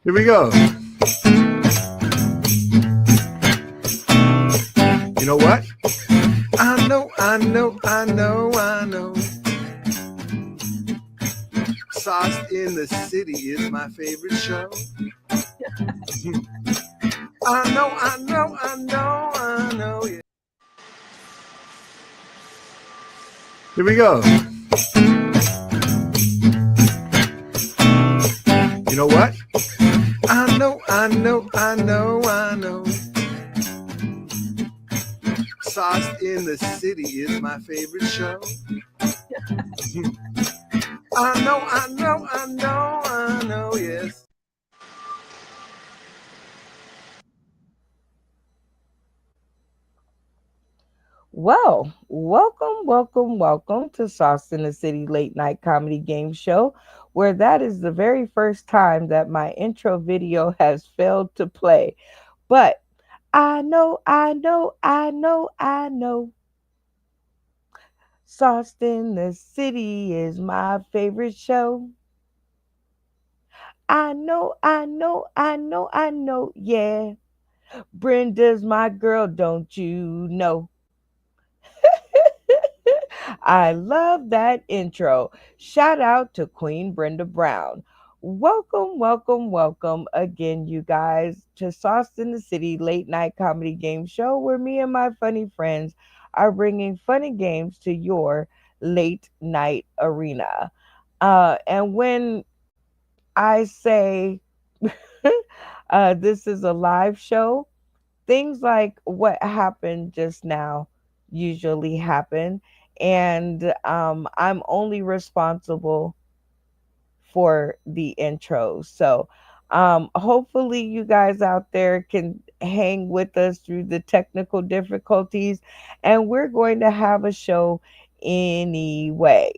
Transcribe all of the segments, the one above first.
Here we go. You know what? I know. Sauce in the City is my favorite show. I know, yeah. Here we go. You know what? I know. Sauce in the City is my favorite show. I know, yes. Well, welcome to Sauce in the City late night comedy game show, where that is the very first time that my intro video has failed to play. But I know. Sauce in the City is my favorite show. I know, yeah. Brenda's my girl, don't you know? I love that intro. Shout out to Queen Brenda Brown. Welcome again, you guys, to Sauce in the City late night comedy game show where me and my funny friends are bringing funny games to your late night arena. And when I say this is a live show, things like what happened just now usually happen, and I'm only responsible for the intros. So hopefully you guys out there can hang with us through the technical difficulties, and we're going to have a show anyway.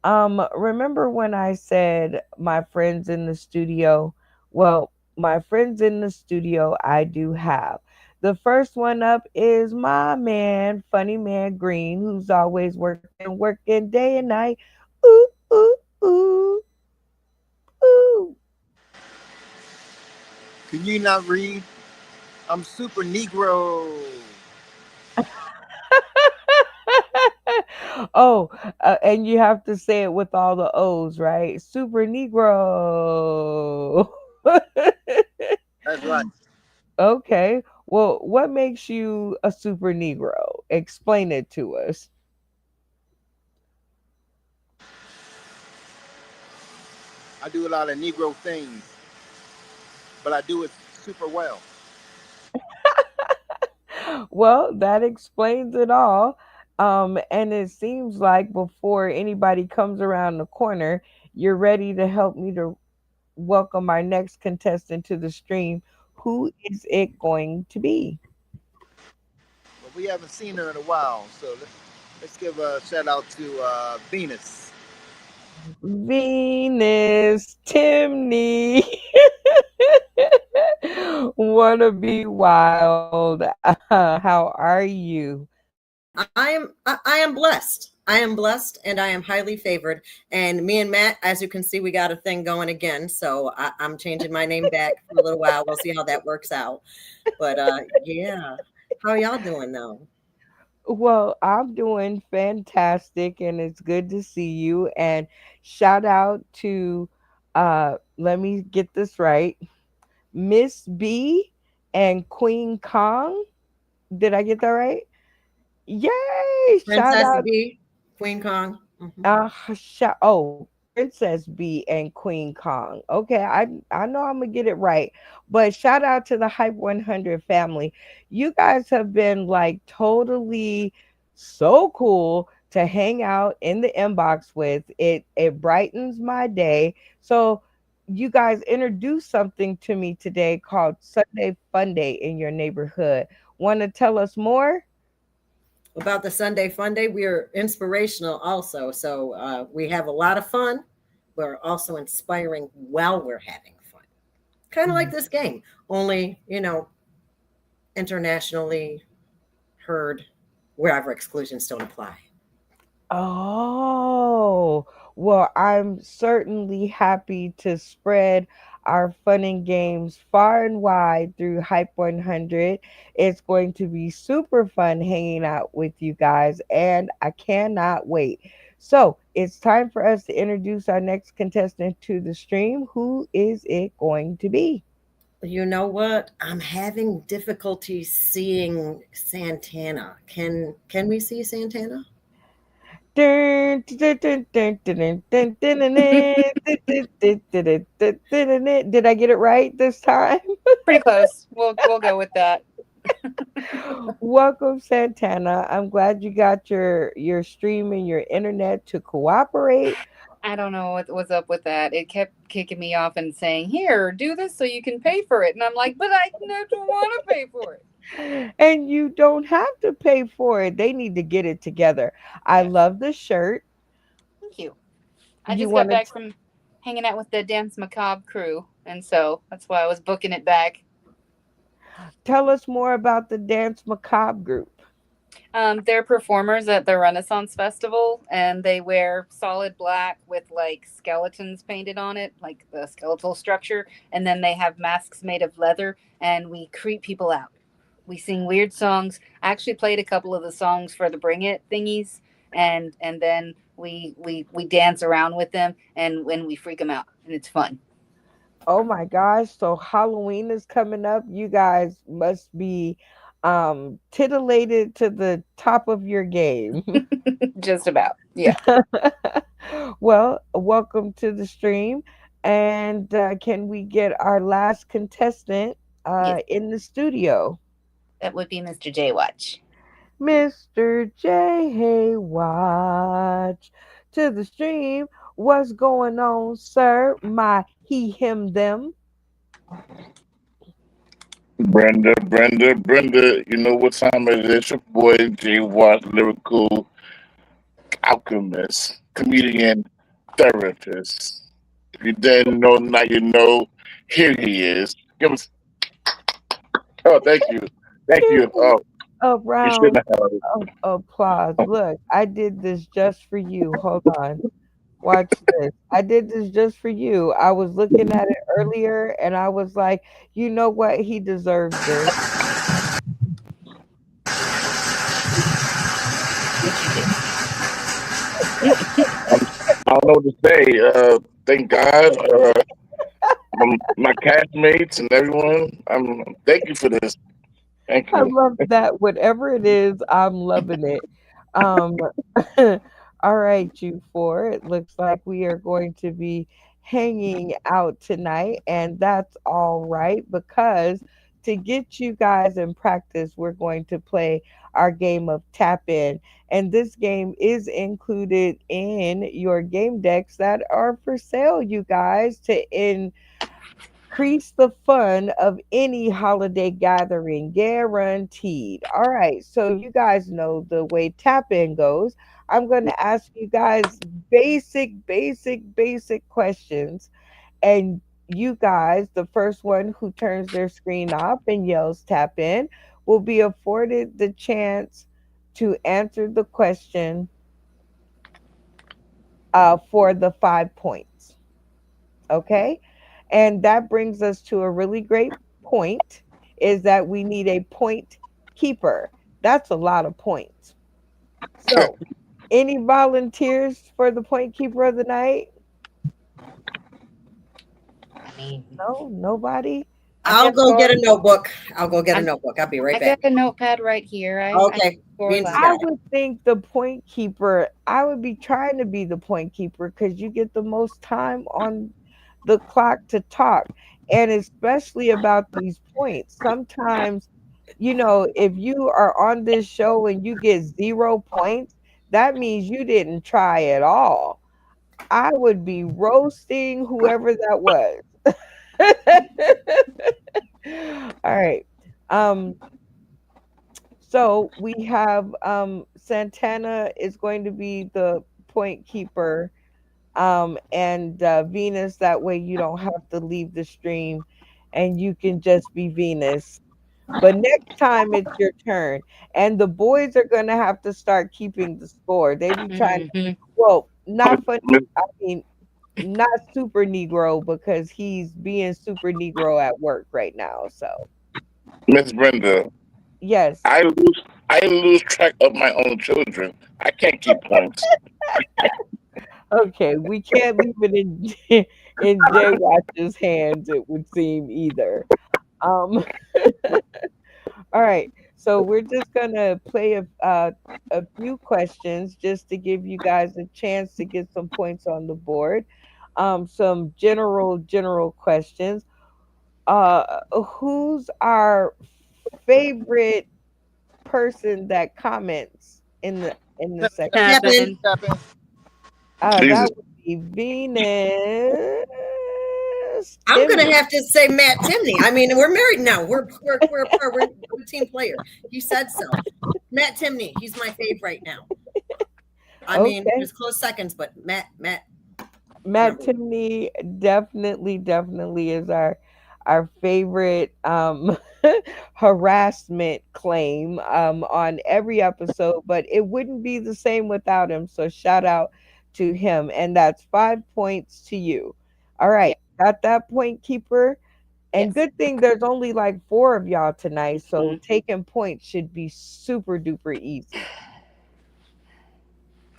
Remember when I said my friends in the studio? Well, my friends in the studio, I do have. The first one up is my man, Funny Man Green, who's always working day and night. Ooh, ooh, ooh, ooh. Can you not read? I'm super Negro. Oh, and you have to say it with all the O's, right? Super Negro. That's right. Okay. Well, what makes you a super Negro? Explain it to us. I do a lot of Negro things, but I do it super well. Well, that explains it all. And it seems like before anybody comes around the corner, you're ready to help me to welcome our next contestant to the stream. Who is it going to be? But we haven't seen her in a while, so let's give a shout out to Venus. Venus Timney. Wanna be wild. How are you? I am blessed. I am blessed and I am highly favored. And me and Matt, as you can see, we got a thing going again. So I'm changing my name back for a little while. We'll see how that works out. But yeah. How y'all doing though? Well, I'm doing fantastic and it's good to see you. And shout out to let me get this right. Miss B and Queen Kong. Did I get that right? Yay! Shout Princess out B, Queen Kong. oh, Princess B and Queen Kong. Okay, I know I'm gonna get it right. But shout out to the Hype 100 family. You guys have been like totally so cool to hang out in the inbox with. It brightens my day. So you guys introduced something to me today called Sunday Fun Day in your neighborhood. Want to tell us more? About the Sunday Fun Day, we are inspirational also. So we have a lot of fun. We're also inspiring while we're having fun. Kind of like this game, only, internationally heard wherever exclusions don't apply. Oh, well, I'm certainly happy to spread our fun and games far and wide through Hype 100. It's going to be super fun hanging out with you guys, and I cannot wait. So it's time for us to introduce our next contestant to the stream. Who is it going to be? You know what? I'm having difficulty seeing Santana. Can we see Santana? Dun, dun, dun, dun, dun, dun, dun, dun, dun, dun, dun, dun, dun, dun, dun, dun. Did I get it right this time? Pretty close. We'll go with that. Welcome, Santana. I'm glad you got your stream and your internet to cooperate. I don't know what was up with that. It kept kicking me off and saying, "Here, do this so you can pay for it." And I'm like, "But I don't want to pay for it." And you don't have to pay for it. They need to get it together. I Yes. love the shirt. Thank you. I You just got want back to from hanging out with the Dance Macabre crew, and so that's why I was booking it back. tell us more about the Dance Macabre group? They're performers at the Renaissance Festival, and they wear solid black with like skeletons painted on it, like the skeletal structure, and then they have masks made of leather, and we creep people out. We sing weird songs. I actually played a couple of the songs for the Bring It thingies, and then we dance around with them, and when we freak them out, and it's fun. Oh my gosh, so Halloween is coming up. You guys must be titillated to the top of your game. Just about, yeah. Well, welcome to the stream. And can we get our last contestant Yes, in the studio? that would be Mr. J Watch. Mr. J. Hey, watch to the stream. What's going on, sir? My he, him, them. Brenda, you know what time it is. Your boy J Watt, lyrical alchemist, comedian, therapist. If you didn't know, now you know. Here he is. Give us. Oh, thank you. Thank Give you. me Oh, a you round shouldn't have. of applause. Look, I did this just for you. Hold on. Watch this. I did this just for you. I was looking at it earlier and I was like, you know what? He deserves this. Which you did. I'm, I don't know what to say. Thank God. My castmates and everyone. Thank you for this. Thank I you. love that. Whatever it is, I'm loving it. Um, all right, you four. It looks like we are going to be hanging out tonight, and that's all right because to get you guys in practice, we're going to play our game of tap in. And this game is included in your game decks that are for sale, you guys, to increase the fun of any holiday gathering, guaranteed. All right, so you guys know the way tap in goes. I'm going to ask you guys basic questions. And you guys, the first one who turns their screen off and yells tap in, will be afforded the chance to answer the question for the 5 points. Okay. And that brings us to a really great point is that we need a point keeper. That's a lot of points. So, any volunteers for the point keeper of the night? I mean, No, nobody. I've I'll got go get score. a notebook. I'll go get a I've notebook. I'll be right I got back. a notepad right here. I Okay. scored Being last I night. scheduled. would think the point keeper, I would be trying to be the point keeper because you get the most time on the clock to talk. And especially about these points. Sometimes, if you are on this show and you get 0 points, that means you didn't try at all. I would be roasting whoever that was. All right. Um, so we have Santana is going to be the point keeper, and Venus. That way you don't have to leave the stream, and you can just be Venus. But next time it's your turn, and the boys are gonna have to start keeping the score. They be trying. Hmm. Well, not funny. Miss I mean, not super Negro because he's being super Negro at work right now. So Miss Brenda, yes. I lose track of my own children. I can't keep points. Okay, we can't leave it in in Jay Watch's hands, it would seem either. Um all right. So we're just gonna play a few questions just to give you guys a chance to get some points on the board. Some general questions. Who's our favorite person that comments in the section? Tap in. Tapping. Tap in. That Jesus. would be Venus I'm gonna Timney. have to say Matt Timney. I mean, we're married now. We're a team player. He said so. Matt Timney. He's my fave right now. I mean, Okay. there's close seconds, but Matt. Matt Number one. Timney definitely is our favorite harassment claim on every episode, but it wouldn't be the same without him. So shout out to him. And that's 5 points to you. All right. Got that point, keeper. And Yes. good thing there's only like four of y'all tonight. So Mhm. taking points should be super duper easy.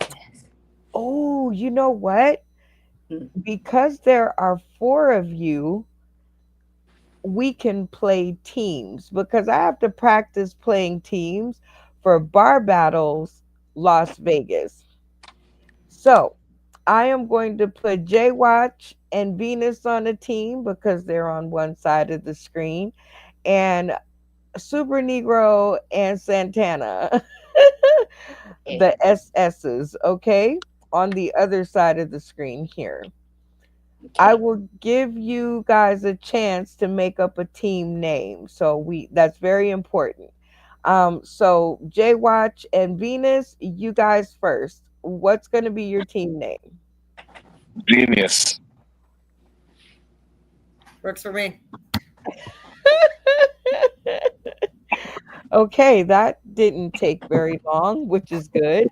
Yes. Oh, you know what? Hmm. Because there are four of you, we can play teams because I have to practice playing teams for Bar Battles Las Vegas. So I am going to put J Watch and Venus on a team because they're on one side of the screen, and Super Negro and Santana, Okay. the SS's, okay, on the other side of the screen here. I Okay. will give you guys a chance to make up a team name. So we that's very important. So J Watch and Venus, you guys first. What's gonna be your team name? Genius. Works for me. Okay, that didn't take very long, which is good.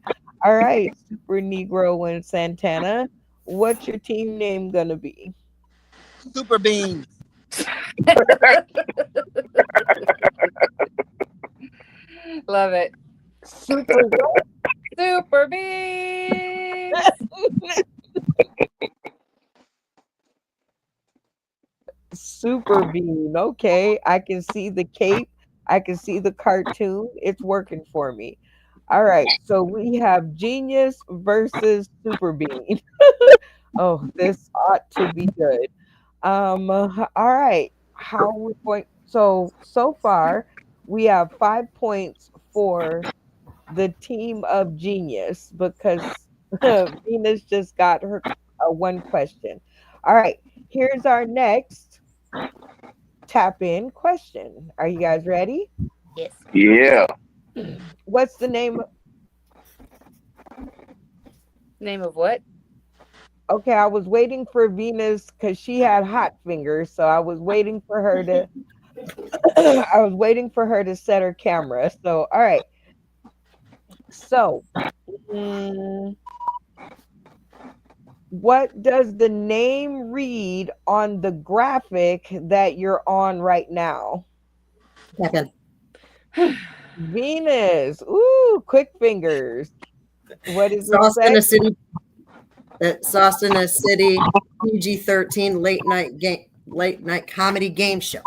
All right, Super Negro and Santana, what's your team name gonna be? Super beans. Love it. Super what? Super beans. Super Bean. Okay, I can see the cape. I can see the cartoon. It's working for me. All right, so we have Genius versus Super Bean. Oh, this ought to be good. All right. How we going? So far, we have 5 points for the team of genius because Venus just got her one question. All right. Here's our next tap in question. Are you guys ready? Yes. Yeah. What's the name? Name of what? Okay, I was waiting for Venus because she had hot fingers, so I was waiting for her to. I was waiting for her to set her camera. So, all right. So, mm, what does the name read on the graphic that you're on right now? Tap in. Venus. Ooh, quick fingers. What does it Sauce in say? a city. Sauce in a city. PG-13 late night comedy game show.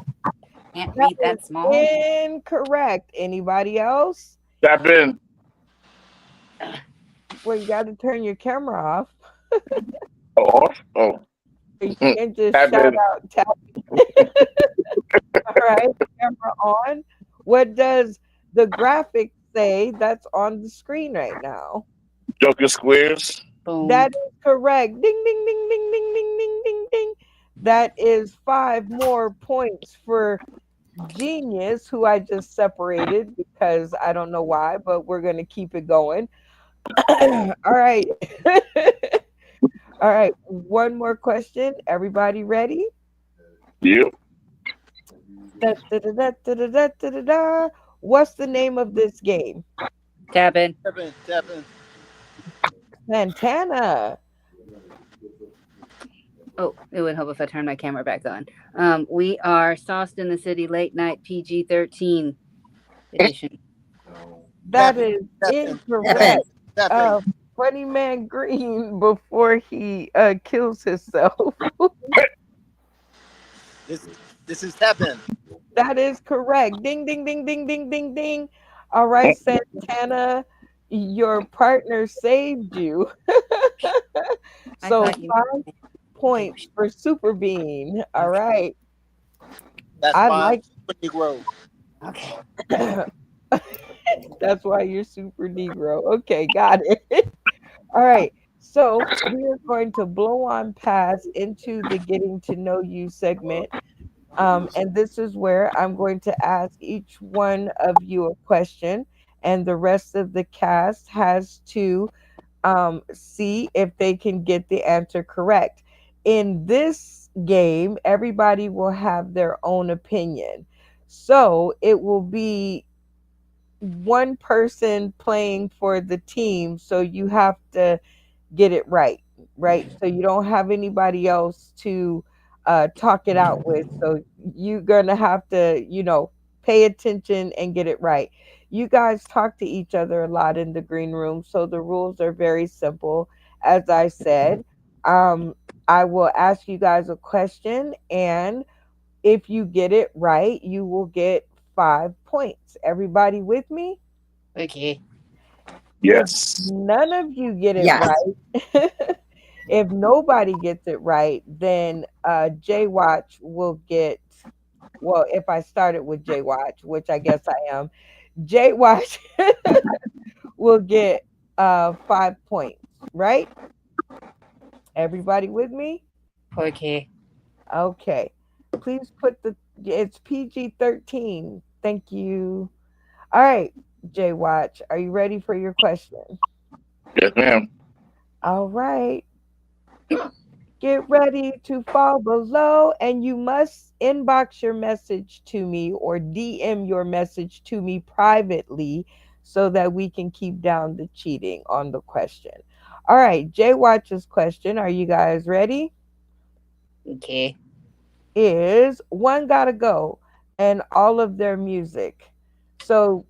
Can't That read that is small. incorrect. Anybody else? Tap in. Well, you got to turn your camera off. Oh, off? Oh. You can't just Tap shout in. out, tap. All right, camera on. What does the graphic say that's on the screen right now? Joker Squares. Boom. That is correct. Ding, ding, ding, ding, ding, ding, ding, ding, ding. That is 5 more points for Genius, who I just separated because I don't know why, but we're going to keep it going. All right. All right. One more question. Everybody ready? Yep. Da, da, da, da, da, da, da, da, da, da. What's the name of this game? Tap in. Tap in. Tap in. Santana. Oh, it would help if I turned my camera back on. We are Sauced in the City Late Night PG-13 edition. That Tapping, is tapping, Happen. incorrect. tapping. Funny Man Green before he kills himself. This this is tapping. That is correct. Ding, ding, ding, ding, ding, ding, ding. All right, Santana, your partner saved you. I So thought you 5 points for Super Bean. All okay. right. That's I why I'm like Super Negro. Okay. that's why you're Super Negro. Okay, got it. All right. So we are going to blow on past into the getting to know you segment. And this is where I'm going to ask each one of you a question, and the rest of the cast has to see if they can get the answer correct. In this game, everybody will have their own opinion. So it will be one person playing for the team. So you have to get it right, right? So you don't have anybody else to talk it out with. So you're gonna have to, pay attention and get it right. You guys talk to each other a lot in the green room, so the rules are very simple. As I said, um, I will ask you guys a question, and if you get it right, you will get 5 points. Everybody with me? Okay. If Yes. none of you get it Yes. right, if nobody gets it right, then J Watch will get. Well, if I started with J Watch, which I guess I am, J Watch will get 5 points. Right? Everybody with me? Okay. Okay. Please put the. It's PG-13. Thank you. All right, J Watch. Are you ready for your question? Yes, ma'am. All right. Get ready to fall below, and you must inbox your message to me or DM your message to me privately so that we can keep down the cheating on the question. All right, Jay Watch's question. Are you guys ready? Okay. Is One Gotta Go and all of their music. So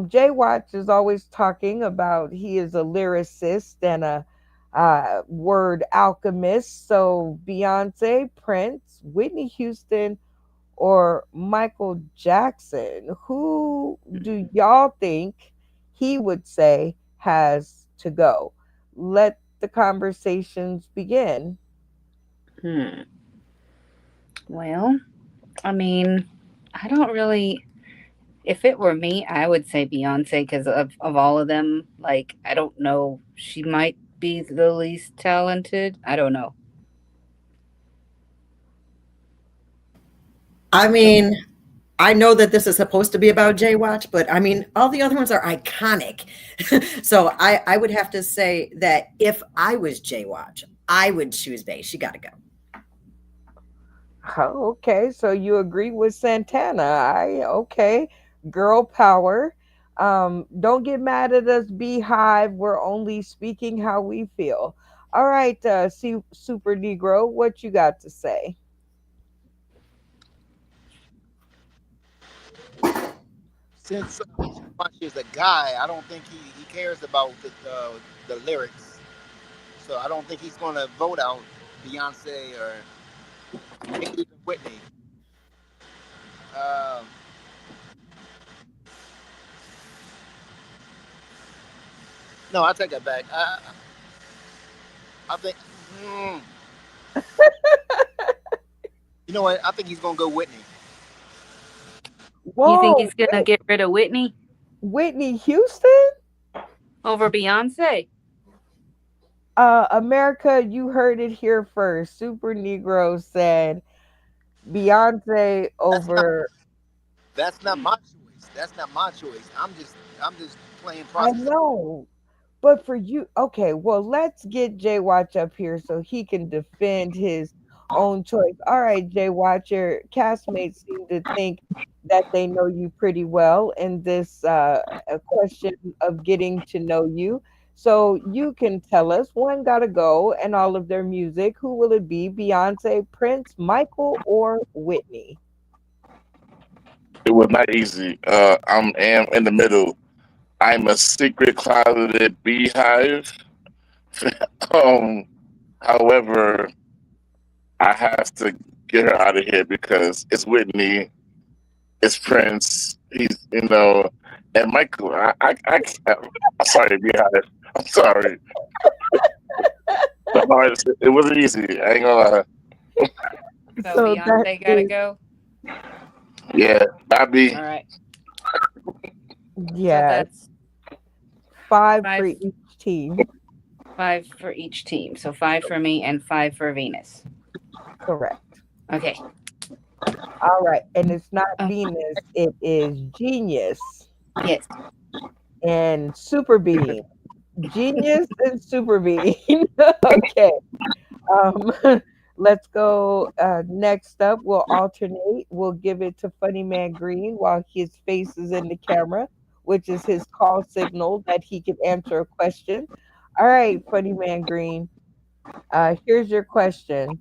Jay Watch is always talking about he is a lyricist and a word alchemist. So Beyonce, Prince, Whitney Houston, or Michael Jackson, who do y'all think he would say has to go? Let the conversations begin. Hmm. Well, I mean, I don't really. If it were me, I would say Beyonce because of all of them. Like, I don't know. She might be the least talented. I don't know. I mean, I know that this is supposed to be about Watch, but I mean, all the other ones are iconic. So I would have to say that if I was Watch, I would choose Bay. She got to go. Oh, okay, so you agree with Santana. Okay, girl power. Don't get mad at us, Beehive. We're only speaking how we feel. All right, Super Negro, what you got to say? Since Watch is a guy, I don't think he cares about the lyrics. So I don't think he's going to vote out Beyonce or maybe even Whitney. Um, no, I take that back. I think, mm, you know what? I think he's going to go Whitney. You think Whoa, he's gonna get rid of Whitney Whitney Houston? over Beyonce? America, you heard it here first. Super Negro said Beyonce That's not over. that's not my choice. That's not my choice. I'm just playing I process. know. But for you, okay, well, let's get Jay Watch up here so he can defend his own choice. All right, Jay Watch, your castmates seem to think that they know you pretty well in this a question of getting to know you. So you can tell us one gotta go and all of their music. Who will it be? Beyonce, Prince, Michael, or Whitney? It was not easy. Am in the middle. I'm a secret closeted beehive. um, However, I have to get her out of here because it's Whitney, it's Prince. And Michael. I'm sorry, beehive. I'm sorry. But no, it wasn't easy. I ain't gonna lie. So So that Beyonce gotta is, go. Yeah, Bobby. All right. So yes, that's five for five, each team. five for each team. So five for me and five for Venus. Correct. Okay. All right. And it's not Uh, Venus, it is Genius yes. and Super Bean. Genius and Super Bean. Okay. Um, let's go. Next up, we'll alternate. We'll give it to Funny Man Green while his face is in the camera, which is his call signal that he can answer a question. All right, Funny Man Green. Here's your question.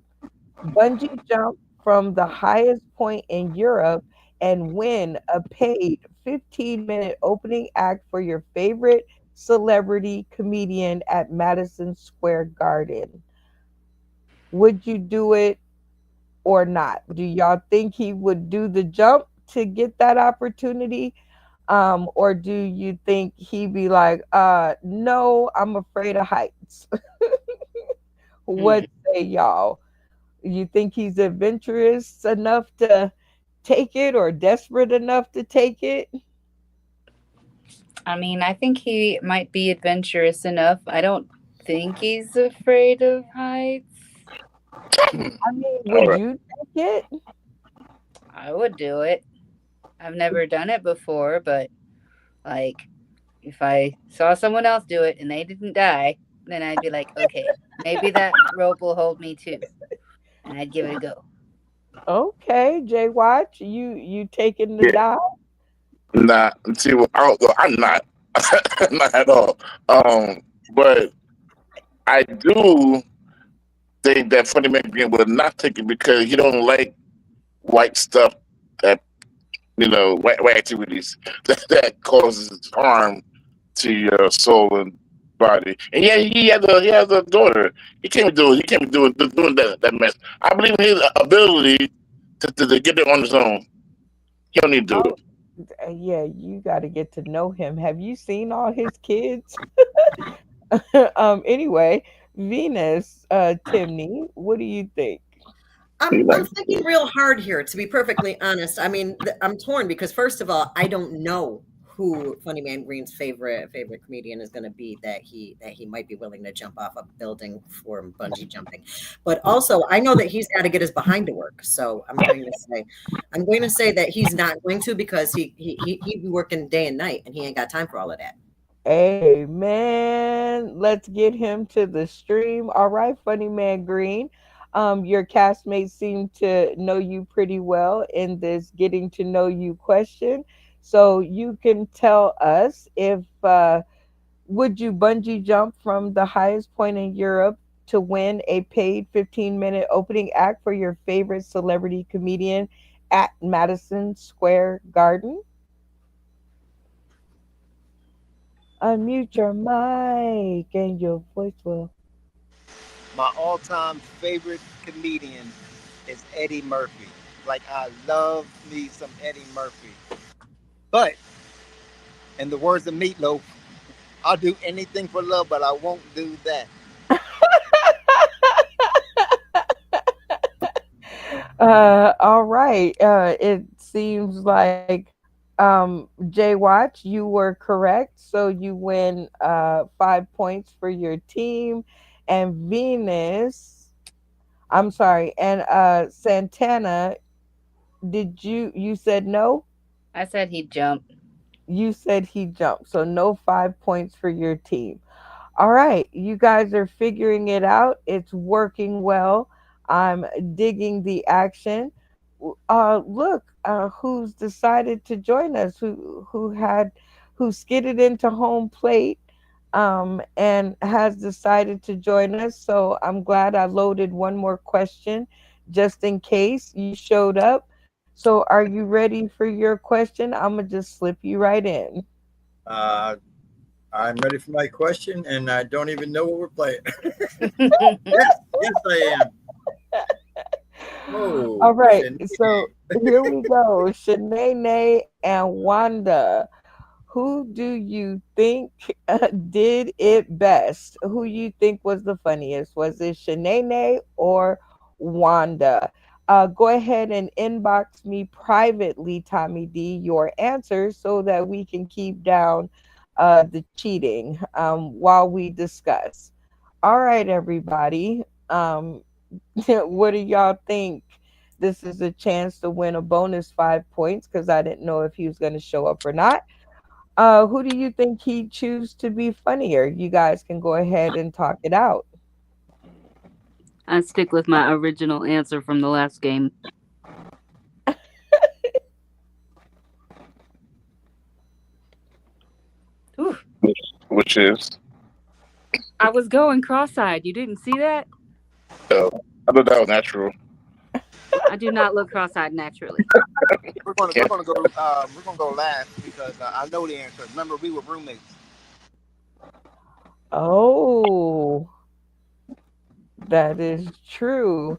Bungee jump from the highest point in Europe and win a paid 15-minute opening act for your favorite celebrity comedian at Madison Square Garden. Would you do it or not? Do y'all think he would do the jump to get that opportunity? Or do you think he'd be like, no, I'm afraid of heights? What Mhm. say y'all? You think he's adventurous enough to take it or desperate enough to take it? I mean, I think he might be adventurous enough. I don't think he's afraid of heights. I mean, All would right. you take it? I would do it. I've never done it before, but like if I saw someone else do it and they didn't die, then I'd be like, okay, maybe that rope will hold me too, and I'd give it a go. Okay, Jay Watch, you taking the Yeah. dive? Nah. See, I'm not. Not at all. But I do think that Funny McGreen will not take it because he don't like white stuff that white activities that causes harm to your soul and body. And yeah, he has a daughter. He can't be doing that mess. I believe in his ability to get it on his own. He don't need to do Oh, it. yeah, you got to get to know him. Have you seen all his kids? Anyway, Venus, Timney, what do you think? He I'm like, thinking real hard here, to be perfectly honest. I mean, I'm torn because first of all, I don't know who Funny Man Green's favorite comedian is going to be that he might be willing to jump off a building for bungee jumping. But also, I know that he's got to get his behind to work. So I'm going to say that he's not going to because he'd be working day and night and he ain't got time for all of that. Amen. Let's get him to the stream. All right, Funny Man Green. Your castmates seem to know you pretty well in this getting to know you question. So you can tell us if would you bungee jump from the highest point in Europe to win a paid 15-minute opening act for your favorite celebrity comedian at Madison Square Garden? Unmute your mic and your voice will. My all-time favorite comedian is Eddie Murphy. Like I love me some Eddie Murphy. But in the words of Meatloaf, I'll do anything for love, but I won't do that. All right. It seems like Jay Watch, you were correct. So you win 5 points for your team. And Venus, I'm sorry, and Santana, you said no? I said he'd jump. You said he jumped. So no 5 points for your team. All right, you guys are figuring it out. It's working well. I'm digging the action. Look, who's decided to join us? Who skidded into home plate? and has decided to join us. So I'm glad I loaded one more question just in case you showed up. So are you ready for your question? I'm gonna just slip you right in. Uh, I'm ready for my question, and I don't even know what we're playing. Yes, yes, I am. All Oh, right, Shanae. so here we go. Shanae and Wanda. Who do you think did it best? Who you think was the funniest? Was it Shanae or Wanda? Go ahead and inbox me privately, Tommy D, your answers so that we can keep down the cheating while we discuss. All right, everybody. What do y'all think? This is a chance to win a bonus 5 points because I didn't know if he was going to show up or not. Who do you think he'd choose to be funnier? You guys can go ahead and talk it out. I stick with my original answer from the last game. Ooh, which is I was going cross-eyed. You didn't see that? I thought that was natural. I do not look cross-eyed naturally. Yeah. we're gonna go last because I know the answer. Remember, we were roommates. Oh, that is true.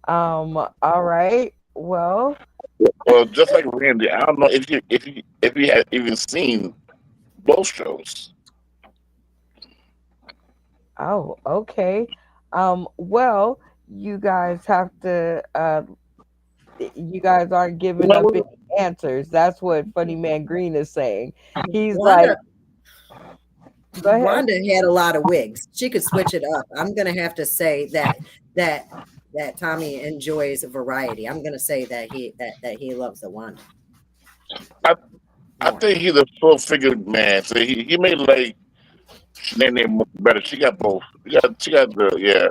All right. Well, Well, just like Randy, I don't know if you had even seen both shows. oh, okay. Well, you guys have to you guys aren't giving up any answers. That's what Funny Man Green is saying. He's like, Wanda go ahead. Wanda had a lot of wigs. She could switch it up. I'm gonna have to say that that Tommy enjoys variety. I'm gonna say that he loves the Wanda I I more. think he's a full figured man, so he made like Shanae much better. She got both. She got the yeah.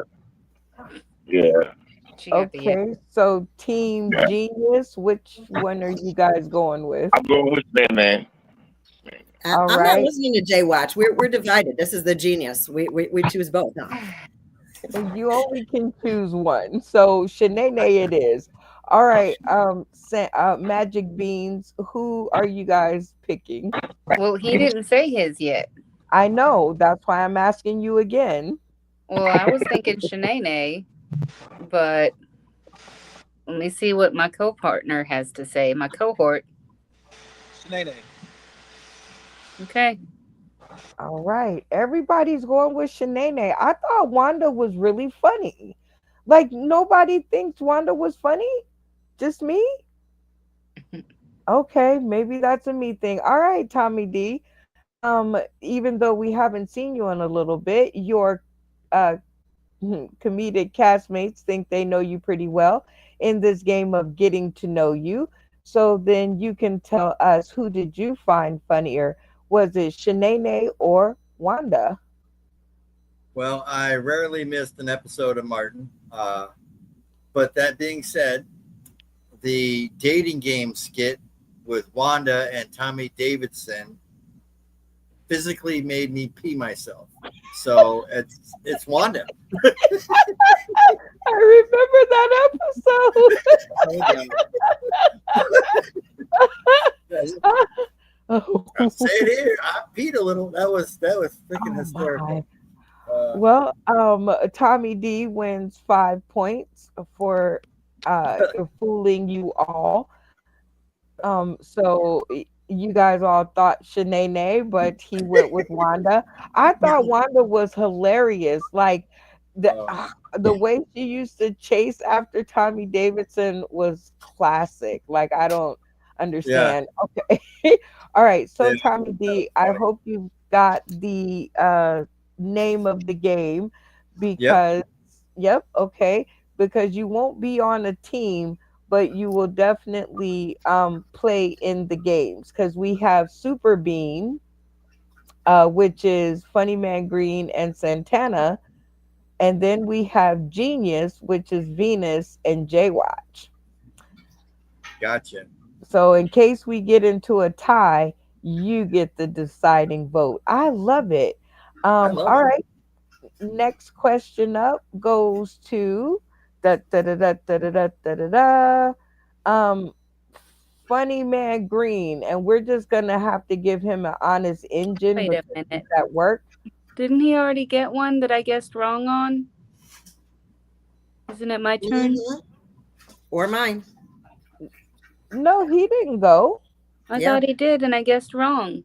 She got the yeah. Okay, so Team Yeah. Genius, which one are you guys going with? I'm going with Shanae. All I'm not right. listening to Jay Watch. We're divided. This is the genius. We choose both. Huh? You only can choose one. So Shanae it is. All right. Magic Beans, who are you guys picking? Well, he didn't say his yet. I know. That's why I'm asking you again. Well, I was thinking Shanae, but let me see what my co-partner has to say. My cohort. Shanae. Okay. All right. Everybody's going with Shanae. I thought Wanda was really funny. Like nobody thinks Wanda was funny? Just me? Okay, maybe that's a me thing. All right, Tommy D. Even though we haven't seen you in a little bit, your uh comedic castmates think they know you pretty well in this game of getting to know you. So then you can tell us, who did you find funnier? Was it Shanae or Wanda? Well, I rarely missed an episode of Martin. But that being said, the dating game skit with Wanda and Tommy Davidson physically made me pee myself. So it's Wanda. I remember that episode. I'll say Oh, it here. I peed a little. That was freaking oh hysterical. my. Uh, Well, Tommy D wins 5 points for fooling you all. So you guys all thought Shanae, but he went with Wanda. I thought Wanda was hilarious. Like the way she used to chase after Tommy Davidson was classic. Like I don't yeah, understand. Okay. All right. So that, Tommy that was D, I funny. hope you got the name of the game Yep, because yep, okay, because you won't be on a team, but you will definitely play in the games because we have Super Bean, which is Funny Man Green and Santana, and then we have Genius, which is Venus and Jaywatch. gotcha. So in case we get into a tie, you get the deciding vote. I love it. I love All it. right. Next question up goes to da da da da da da da da da. Da. Um, Funny Man Green, and we're just gonna have to give him an honest engine Wait a because he's minute. at work. Didn't he already get one that I guessed wrong on? Isn't it my turn? Hmm. Or mine. No, he didn't go. I Yeah. thought he did, and I guessed wrong.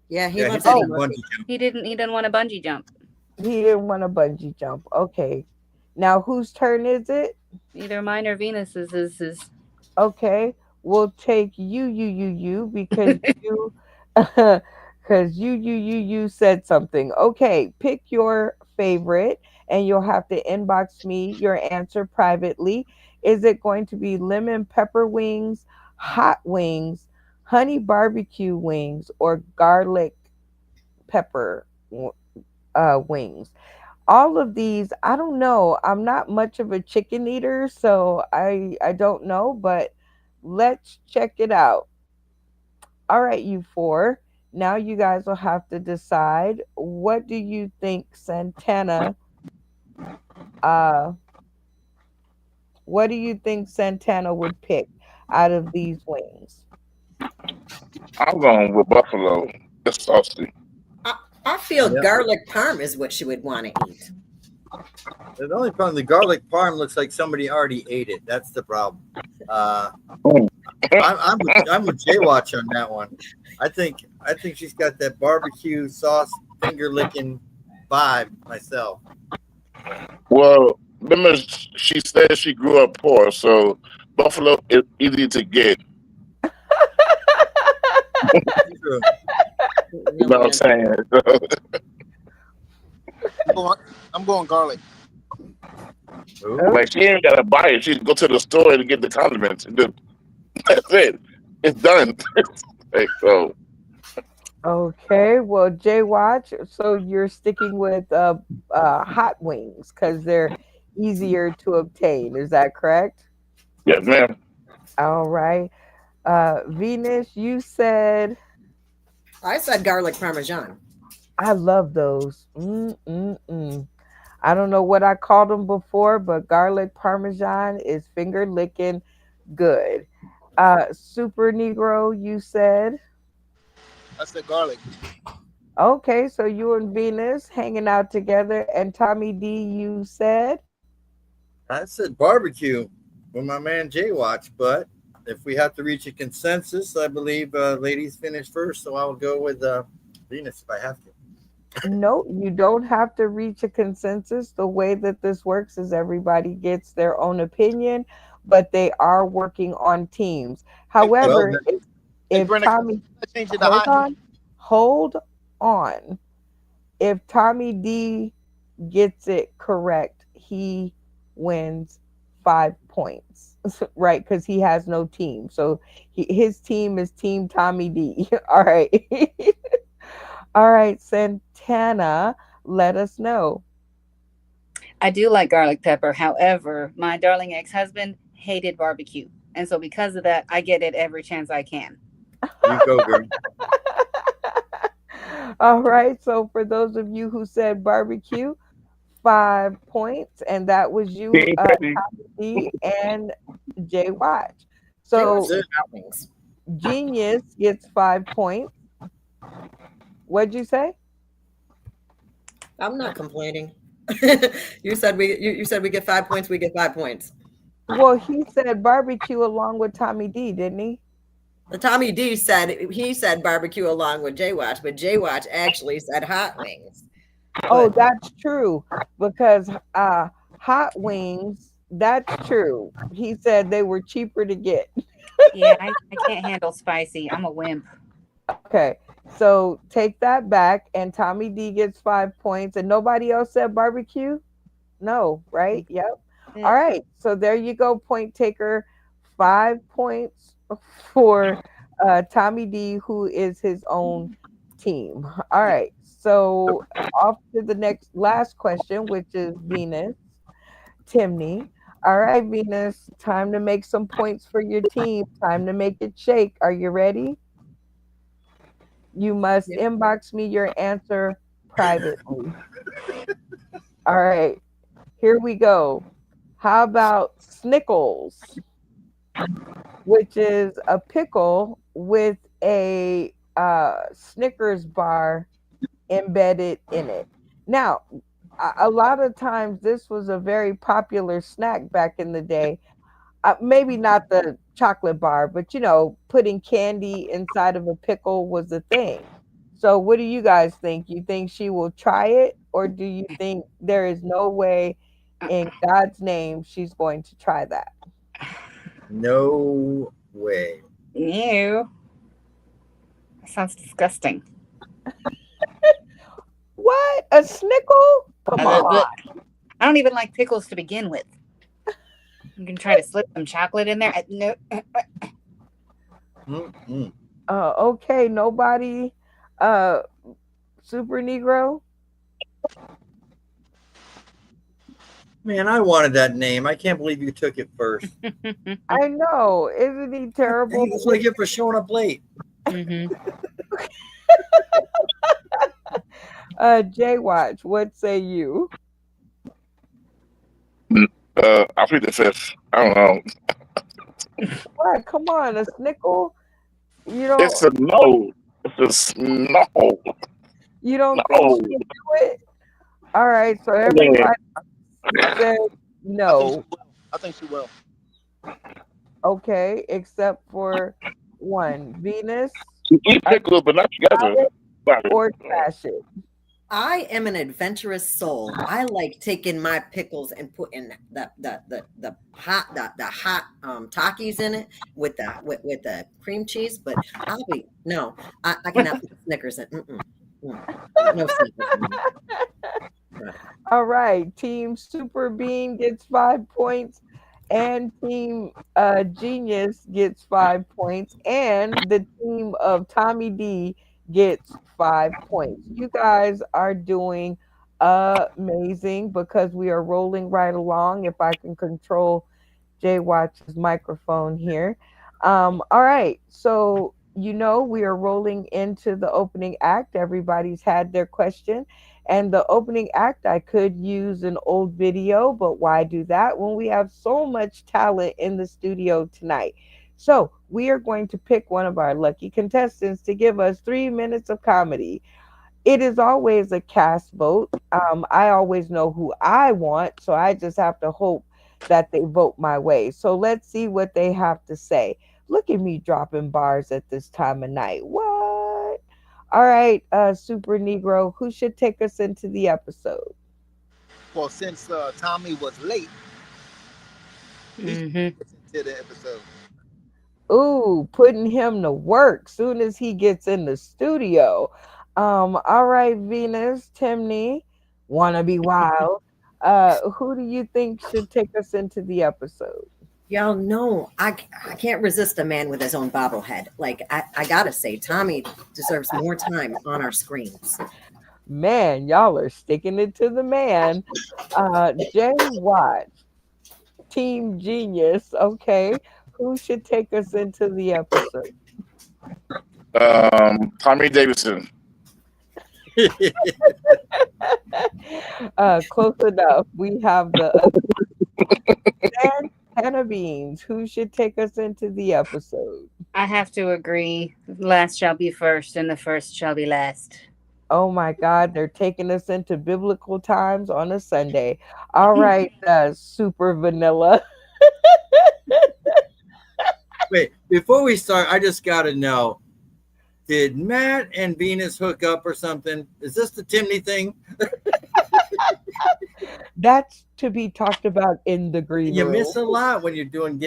Yeah, he Yeah, he left did City the Oh, bungee Market. jump. He didn't want a bungee jump. he didn't want a bungee jump. Okay. Now whose turn is it? Either mine or Venus's is Okay. We'll take you because you because you said something. Okay, pick your favorite and you'll have to inbox me your answer privately. Is it going to be lemon pepper wings, hot wings, honey barbecue wings, or garlic pepper wings? All of these, I don't know. I'm not much of a chicken eater, so I don't know, but let's check it out. All right, you four. Now you guys will have to decide, what do you think uh Santana would pick out of these wings? I'm going with buffalo. It's saucy. I, I feel Yep. garlic parm is what she would want to eat. The only problem, the garlic parm looks like somebody already ate it. That's the problem. Uh, Mm. I'm with Jay Watch on that one. I think she's got that barbecue sauce finger licking vibe myself. Well, remember she said she grew up poor, so buffalo is easy to get. True. It You know really what I'm is. saying? I'm going, I'm going garlic. Ooh. Oh, Like she ain't gotta buy it. She can go to the store and get the condiments. That's it. It's done. Like, so okay, well, Jay Watch, so you're sticking with hot wings because they're easier to obtain. Is that correct? yes, ma'am. All right. Venus, you said, I said garlic parmesan. I love those. Mm-mm-mm. I don't know what I called them before, but garlic parmesan is finger licking good. Super Negro, you said. I said garlic. Okay, so you and Venus hanging out together, and Tommy D, you said. I said barbecue with my man Jay Watch, but if we have to reach a consensus, I believe ladies finish first, so I will go with Venus if I have to. No, you don't have to reach a consensus. The way that this works is everybody gets their own opinion, but they are working on teams. Hey, hey, Well, However, then, hey if Brenda, can Tommy, I change it to hold hot? on, hold on. If Tommy D gets it correct, he wins 5 points, right? Because he has no team. So his team is Team Tommy D. All right. All right, Santana, let us know. I do like garlic pepper. However, my darling ex-husband hated barbecue. And so because of that, I get it every chance I can. you go, girl. All right, so for those of you who said barbecue, 5 points, and that was you, Team Petty. D and Jay Watch. Jay Watch So That's said it. hot wings. Genius gets 5 points. What'd you say? I'm not complaining. You said we get 5 points. We get 5 points. Well, he said barbecue along with Tommy D, didn't he? The Tommy D said he said barbecue along with Jay Watch, but Jay Watch actually said hot wings. Oh, But that's true because hot wings, that's true. He said they were cheaper to get. Yeah, I can't handle spicy. I'm a wimp. Okay. So take that back and Tommy D gets 5 points and nobody else said barbecue? No, right? Yep. All right. So there you go, point taker. 5 points for Tommy D, who is his own team. All right. So off to the next last question, which is Venus Timney. All right, Venus, time to make some points for your team. Time to make it shake. Are you ready? You must yeah, inbox me your answer privately. All right, here we go. How about Snickles, which is a pickle with a Snickers bar embedded in it. Now, a lot of times this was a very popular snack back in the day. Maybe not the chocolate bar, but putting candy inside of a pickle was a thing. So, what do you guys think? You think she will try it, or do you think there is no way in God's name she's going to try that? No way. Ew. That sounds disgusting. What? A snickle? Come on. But I don't even like pickles to begin with. You can try to slip some chocolate in there. No. Mm-mm. Okay, nobody. Uh, Super Negro. Man, I wanted that name. I can't believe you took it first. I know. Isn't he terrible? Hey, that's what I get for showing up late. Mm-hmm. Jay Watch, what say you? I'll plead the fifth. I don't know. What? Come on, a snickle? You It's don't a no. It's a no. you don't think she No. can do it? All right, so Man, everybody said I think she no. will. I think she will. Okay, except for one. Venus, you eat are you pickles, but not try together. it Right. or trash it? I am an adventurous soul. I like taking my pickles and putting the hot Takis in it with the cream cheese. But I cannot put Snickers in. No Snickers in there. Right. All right, Team Super Bean gets 5 points, and Team Genius gets 5 points, and the team of Tommy D gets 5 points. You guys are doing amazing because we are rolling right along. If I can control Jay Watch's microphone here. All right, so we are rolling into the opening act. Everybody's had their question. And the opening act, I could use an old video, but why do that when we have so much talent in the studio tonight? So, we are going to pick one of our lucky contestants to give us 3 minutes of comedy. It is always a cast vote. I always know who I want, so I just have to hope that they vote my way. So, let's see what they have to say. Look at me dropping bars at this time of night. What? All right, Super Negro, who should take us into the episode? Well, since Tommy was late, he should Mm-hmm. get into the episode. Ooh, putting him to work soon as he gets in the studio. All right, Venus, Timney, wanna be wild. Who do you think should take us into the episode? Y'all know I can't resist a man with his own bobblehead. Like I gotta say, Tommy deserves more time on our screens. Man, y'all are sticking it to the man. Jay Watt, Team Genius. Okay, who should take us into the episode? Tommy Davidson. Close enough. We have the Hannah Beans. Who should take us into the episode? I have to agree. Last shall be first, and the first shall be last. Oh my God, they're taking us into biblical times on a Sunday. All right, Super Vanilla. Wait, before we start, I just got to know, did Matt and Venus hook up or something? Is this the Timney thing? That's to be talked about in the green You room. miss a lot when you're doing.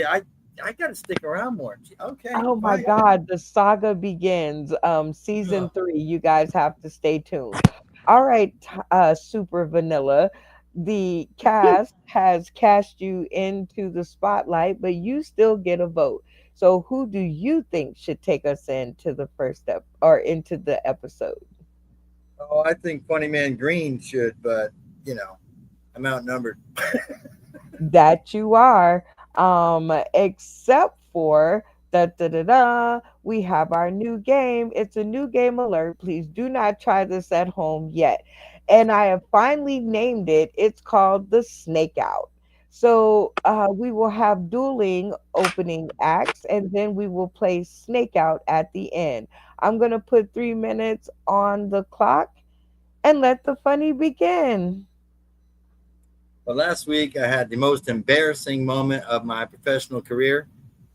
I got to stick around more. Okay. Oh my fine. God, the saga begins. Season 3. You guys have to stay tuned. All right, Super Vanilla. The cast has cast you into the spotlight, but you still get a vote. So, who do you think should take us into the first step or into the episode? Oh, I think Funny Man Green should, but I'm outnumbered. That you are, except for Da da da da. We have our new game. It's a new game alert. Please do not try this at home yet. And I have finally named it. It's called the Snake Out. So we will have dueling opening acts, and then we will play Snake Out at the end. I'm gonna put 3 minutes on the clock and let the funny begin. Well, last week I had the most embarrassing moment of my professional career.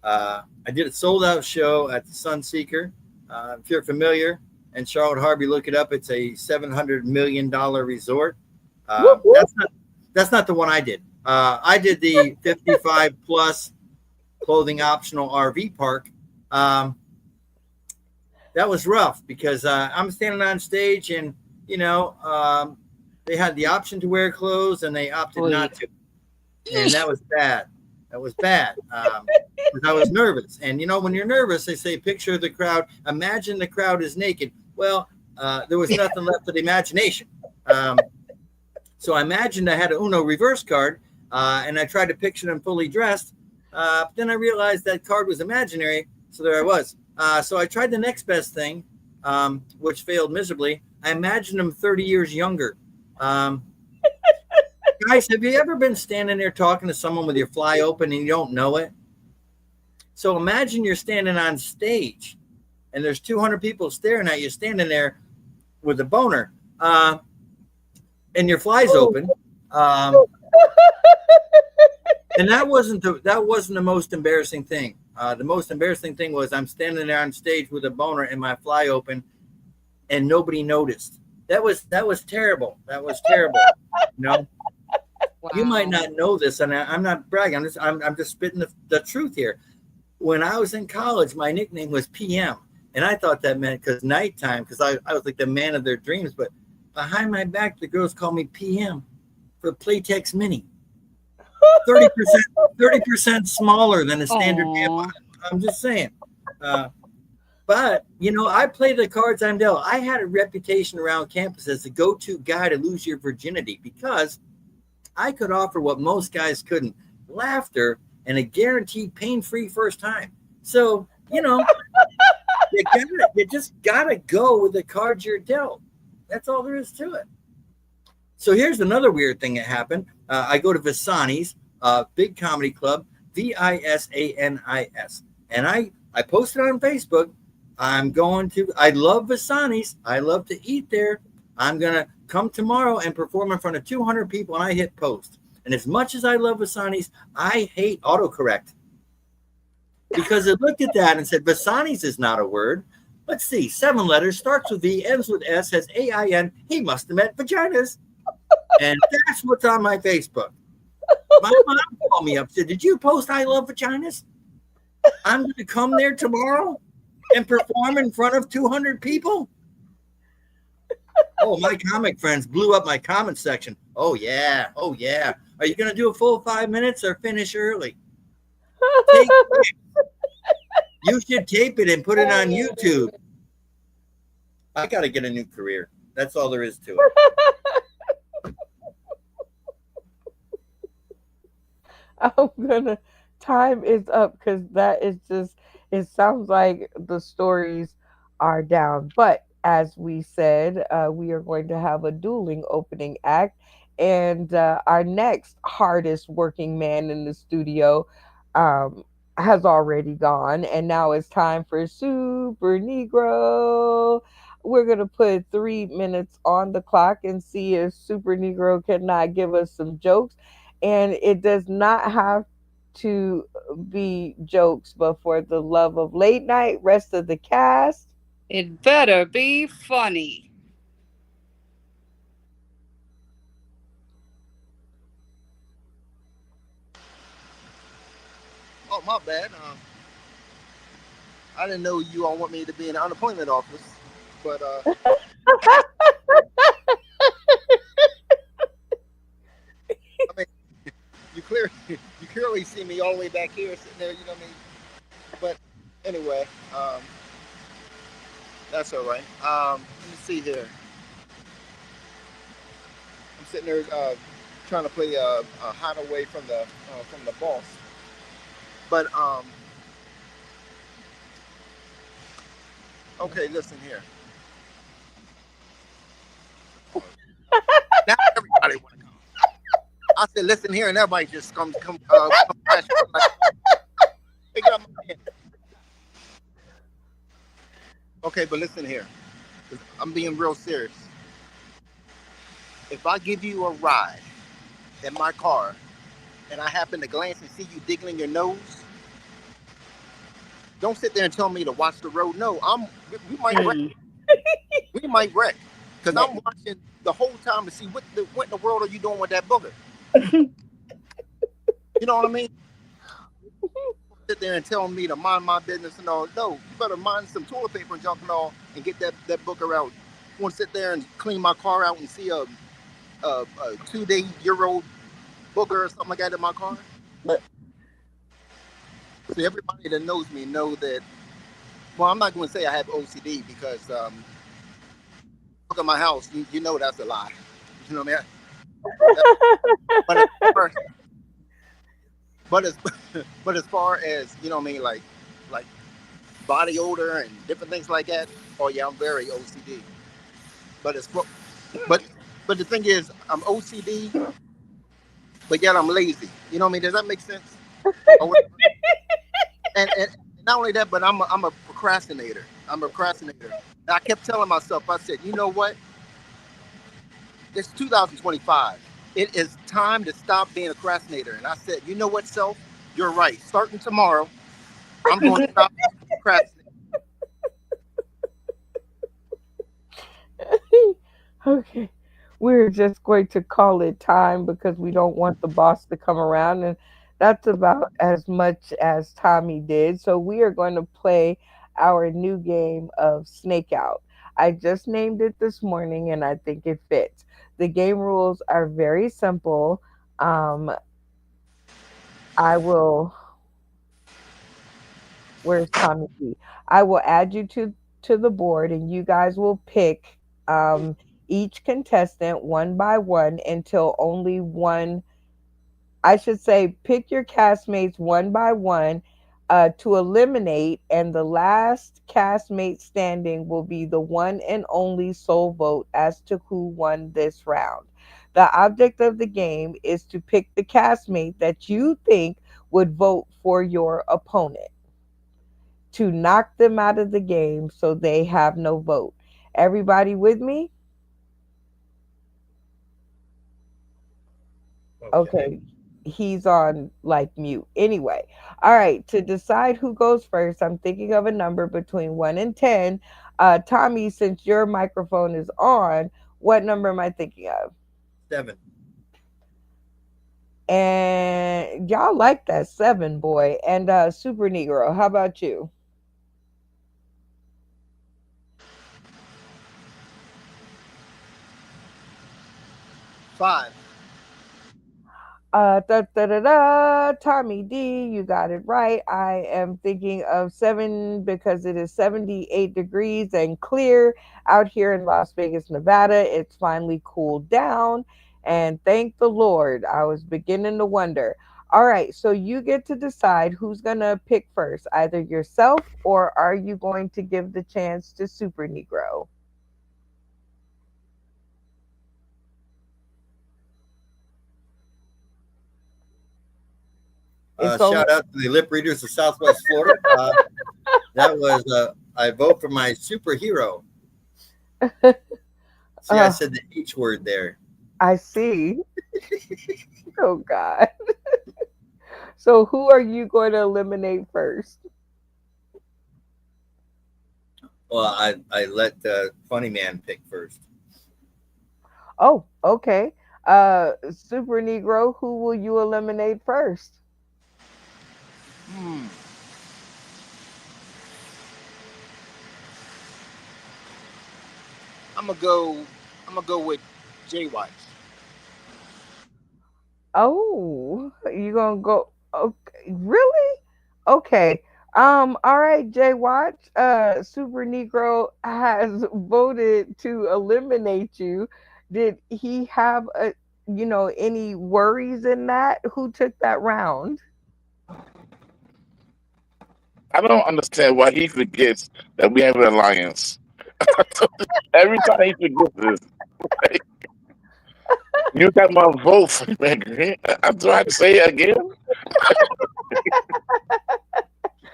I did a sold out show at the Sunseeker. If you're familiar, and Charlotte Harvey, look it up. It's a $700 million resort. Whoop, whoop. That's not the one I did. I did the 55 plus clothing optional RV park. That was rough because I'm standing on stage and they had the option to wear clothes and they opted not to, and that was bad. That was bad because I was nervous. And when you're nervous, they say picture the crowd. Imagine the crowd is naked. Well, there was nothing left of the imagination. So I imagined I had an Uno reverse card, and I tried to picture them fully dressed. Then I realized that card was imaginary, so there I was. So I tried the next best thing, which failed miserably. I imagined them 30 years younger. Guys, have you ever been standing there talking to someone with your fly open and you don't know it? So imagine you're standing on stage and there's 200 people staring at you, standing there with a boner, and your fly's open. And that wasn't the most embarrassing thing. The most embarrassing thing was I'm standing there on stage with a boner and my fly open, and nobody noticed. That was terrible. That was terrible. Wow. You might not know this, and I'm not bragging. I'm just spitting the truth here. When I was in college, my nickname was PM, and I thought that meant because nighttime, because I was like the man of their dreams. But behind my back, the girls call me PM for Playtex Mini. 30% smaller than a standard tampon. I'm just saying. But, I play the cards I'm dealt. I had a reputation around campus as the go-to guy to lose your virginity because I could offer what most guys couldn't: laughter and a guaranteed pain-free first time. So, you just got to go with the cards you're dealt. That's all there is to it. So here's another weird thing that happened. I go to Visani's, big comedy club, Visanis. And I posted on Facebook, I love Visani's. I love to eat there. I'm going to come tomorrow and perform in front of 200 people, and I hit post. And as much as I love Visani's, I hate autocorrect because it looked at that and said, Visani's is not a word. Let's see, 7 letters, starts with V, ends with S, has AIN. He must have meant vaginas. And that's what's on my Facebook. My mom called me up, said, did you post I love vaginas? I'm going to come there tomorrow and perform in front of 200 people. Oh, my comic friends blew up my comment section. Oh, yeah. Oh, yeah. Are you going to do a full 5 minutes or finish early? You should tape it and put it on YouTube. I got to get a new career. That's all there is to it. Time is up because that is just, it sounds like the stories are down. But as we said, we are going to have a dueling opening act. And our next hardest working man in the studio um, has already gone. And now it's time for Super Negro. We're going to put 3 minutes on the clock and see if Super Negro cannot give us some jokes. And it does not have to be jokes, but for the love of late night, rest of the cast, it better be funny. Oh, my bad. I didn't know you all want me to be in the unemployment office, but I mean, you clearly see me all the way back here sitting there. You know what I mean? But anyway, that's all right. Let me see here. I'm sitting there trying to play a hide away from the boss, but Okay, listen here. Now everybody want to come. I said, listen here, and everybody just come crash like, hey, get out my hand. Okay, but listen here. I'm being real serious. If I give you a ride in my car and I happen to glance and see you diggling your nose, don't sit there and tell me to watch the road. No, we might wreck. Mm. We might wreck. Because I'm watching the whole time to see what in the world are you doing with that booger. You know what I mean? Sit there and tell me to mind my business and all. No, you better mind some toilet paper and junk and all and get that booger out. You want to sit there and clean my car out and see a 2-day-year-old booger or something like that in my car? But So everybody that knows me know that. Well, I'm not going to say I have OCD because look at my house. You know that's a lie. You know what I mean? But as far, but as but as far as you know what I mean, like body odor and different things like that. Oh yeah, I'm very OCD. But it's but but the thing is, I'm OCD, but yet I'm lazy. You know what I mean? Does that make sense? Or and not only that, but I'm a procrastinator. I'm a procrastinator. And I kept telling myself, I said, you know what? It's 2025. It is time to stop being a procrastinator. And I said, you know what, self? You're right. Starting tomorrow, I'm going to stop procrastinating. Okay. We're just going to call it time because we don't want the boss to come around. And that's about as much as Tommy did. So we are going to play our new game of Snake Out. I just named it this morning and I think it fits. The game rules are very simple. Um, I will Where's Tommy B? I will add you to the board, and you guys will pick each contestant one by one until only one. I should say, pick your castmates one by one to eliminate, and the last castmate standing will be the one and only sole vote as to who won this round. The object of the game is to pick the castmate that you think would vote for your opponent to knock them out of the game so they have no vote. Everybody with me? Okay. Okay. He's on like mute. Anyway, all right. To decide who goes first, I'm thinking of a number between 1 and 10. Tommy, since your microphone is on, what number am I thinking of? 7. And y'all like that 7, boy. And Super Negro, how about you? 5. Da, da, da, da. Tommy D, you got it right. I am thinking of 7 because it is 78 degrees and clear out here in Las Vegas, Nevada. It's finally cooled down. And thank the Lord. I was beginning to wonder. All right, so you get to decide who's going to pick first, either yourself or are you going to give the chance to Super Negro? It's only Shout out to the lip readers of Southwest Florida. That was I vote for my superhero. See, I uh, said the H word there. I see. Oh God. So who are you going to eliminate first? Well, I let Funny Man pick first. Oh, okay. Super Negro, who will you eliminate first? Hmm. I'm gonna go. I'm gonna go with J White. Oh, you gonna go? Okay, really? Okay. All right, Jay Watch. Super Negro has voted to eliminate you. Did he have any worries in that? Who took that round? I don't understand why he forgets that we have an alliance. Every time he forgets this, like, you got my vote for man green. Do I have to say it again?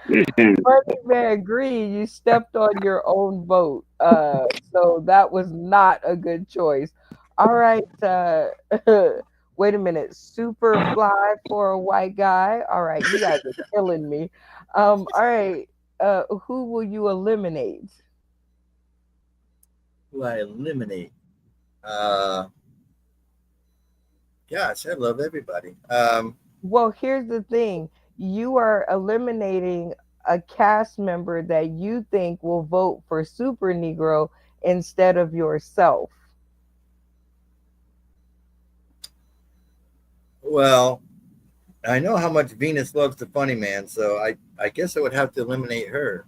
Funny man Green, you stepped on your own vote. So that was not a good choice. All right, wait a minute. Super fly for a white guy. All right, you guys are killing me. All right, who will you eliminate? Who I eliminate? Gosh, I love everybody. Well, here's the thing. You are eliminating a cast member that you think will vote for Super Negro instead of yourself. Well, I know how much Venus loves the funny man, so I guess I would have to eliminate her.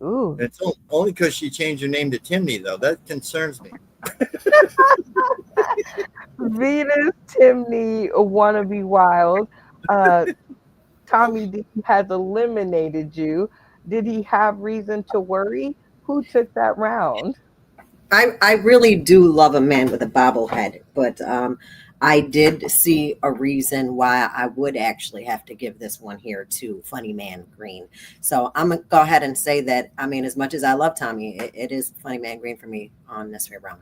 Ooh. It's only because she changed her name to Timney, though. That concerns me. Venus, Timney, Wannabe Wild. Tommy D has eliminated you. Did he have reason to worry? Who took that round? I really do love a man with a bobblehead, but I did see a reason why I would actually have to give this one here to Funny Man Green. So I'm gonna go ahead and say that. I mean, as much as I love Tommy, it is Funny Man Green for me on this round.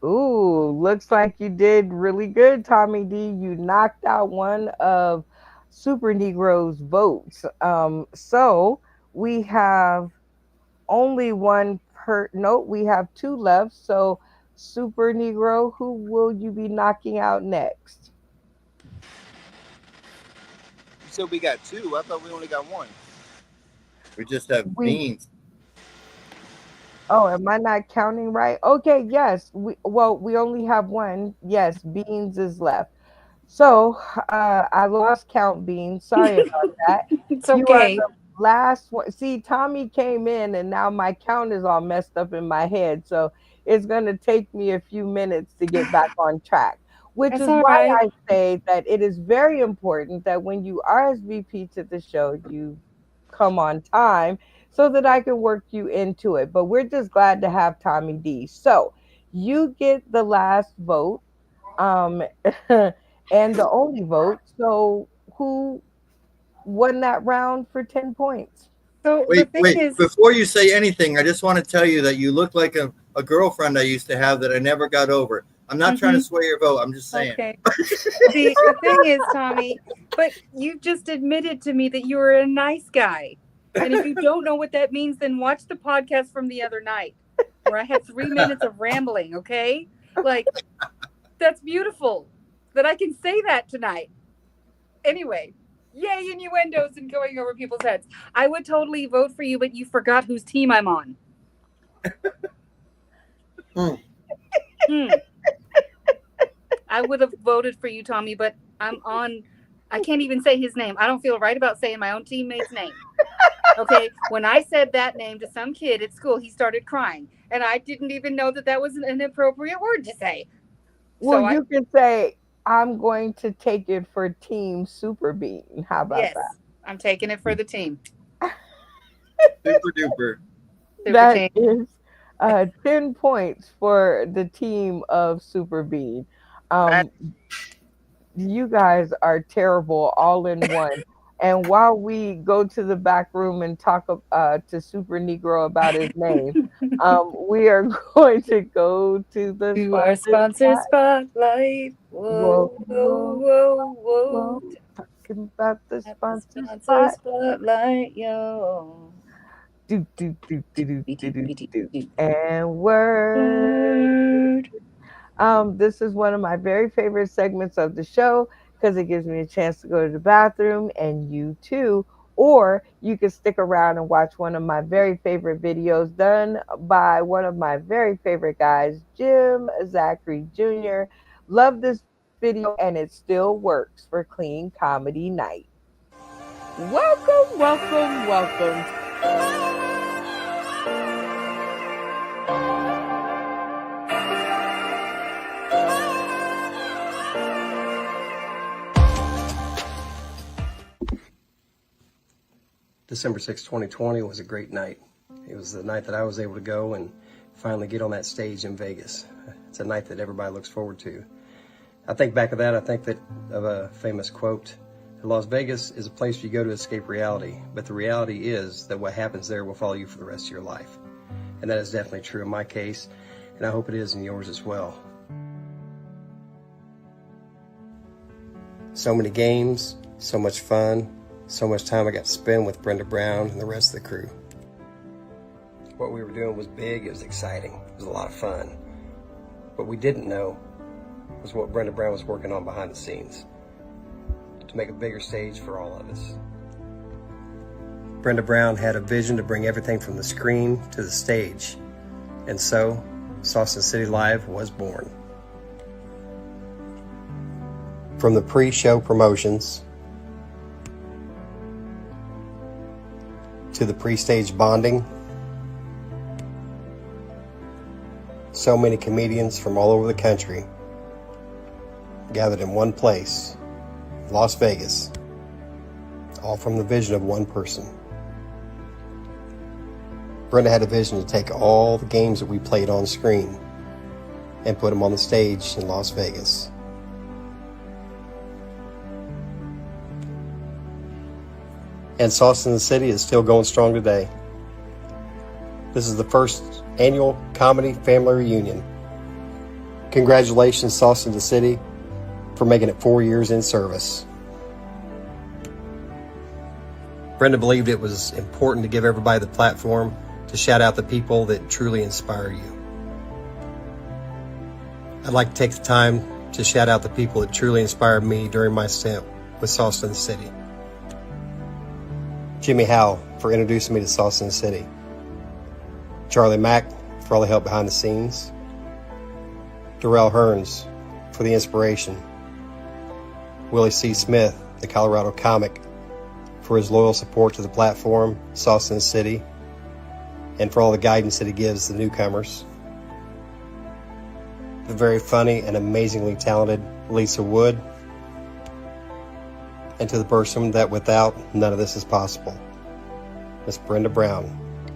Ooh, looks like you did really good, Tommy D. You knocked out one of Super Negro's votes. So we have only one per note. We have two left. So, Super Negro, who will you be knocking out next? You said we got two. I thought we only got one. We just have Beans. Oh, am I not counting right? Okay, yes. We only have one. Yes, Beans is left. So I lost count, Beans. Sorry about that. It's You are okay. the last one. See, Tommy came in and now my count is all messed up in my head. So it's going to take me a few minutes to get back on track, which That's is all why right. I say that it is very important that when you RSVP to the show, you come on time so that I can work you into it. But we're just glad to have Tommy D. So you get the last vote. Um, and the only vote. So who won that round for 10 points? So the Wait. thing is, Before you say anything, I just want to tell you that you look like a girlfriend I used to have that I never got over. I'm not trying to sway your vote. I'm just saying. okay. See, the thing is, Tommy, but you just admitted to me that you were a nice guy. And if you don't know what that means, then watch the podcast from the other night where I had 3 minutes of rambling, okay? Like, that's beautiful that I can say that tonight. Anyway, yay, innuendos and going over people's heads. I would totally vote for you, but you forgot whose team I'm on. I would have voted for you, Tommy, but I'm on. I can't even say his name. I don't feel right about saying my own teammate's name. Okay, when I said that name to some kid at school, he started crying, and I didn't even know that was an appropriate word to say. Well, So you can say, I'm going to take it for Team Super Bean. How about yes, that? I'm taking it for the team. Super duper. That is 10 points for the team of Super Bean. You guys are terrible all in one. And while we go to the back room and talk to Super Negro about his name, we are going to go to our sponsor spotlight. Whoa, whoa, whoa, whoa. Talking about the sponsor spotlight, yo. Do. And word. This is one of my very favorite segments of the show because it gives me a chance to go to the bathroom, and you too. Or you can stick around and watch one of my very favorite videos done by one of my very favorite guys, Jim Zachary Jr. Love this video, and it still works for Clean Comedy Night. Welcome, welcome, welcome. The December 6, 2020 was a great night. It was the night that I was able to go and finally get on that stage in Vegas. It's a night that everybody looks forward to. I think back of that, I think that of a famous quote, Las Vegas is a place you go to escape reality, but the reality is that what happens there will follow you for the rest of your life. And that is definitely true in my case, and I hope it is in yours as well. So many games, so much fun, so much time I got to spend with Brenda Brown and the rest of the crew. What we were doing was big, it was exciting, it was a lot of fun. What we didn't know was what Brenda Brown was working on behind the scenes to make a bigger stage for all of us. Brenda Brown had a vision to bring everything from the screen to the stage, and so Sauce and City Live was born. From the pre-show promotions to the pre-stage bonding, so many comedians from all over the country gathered in one place, Las Vegas, all from the vision of one person. Brenda had a vision to take all the games that we played on screen and put them on the stage in Las Vegas. And Sauce in the City is still going strong today. This is the first annual comedy family reunion. Congratulations, Sauce in the City, for making it 4 years in service. Brenda believed it was important to give everybody the platform to shout out the people that truly inspire you. I'd like to take the time to shout out the people that truly inspired me during my stint with Sauce in the City. Jimmy Howe for introducing me to Sauce in the City. Charlie Mack for all the help behind the scenes. Darrell Hearns for the inspiration. Willie C. Smith, the Colorado comic, for his loyal support to the platform, Sauce in the City, and for all the guidance that he gives the newcomers. The very funny and amazingly talented Lisa Wood, and to the person that without none of this is possible, Miss Brenda Brown,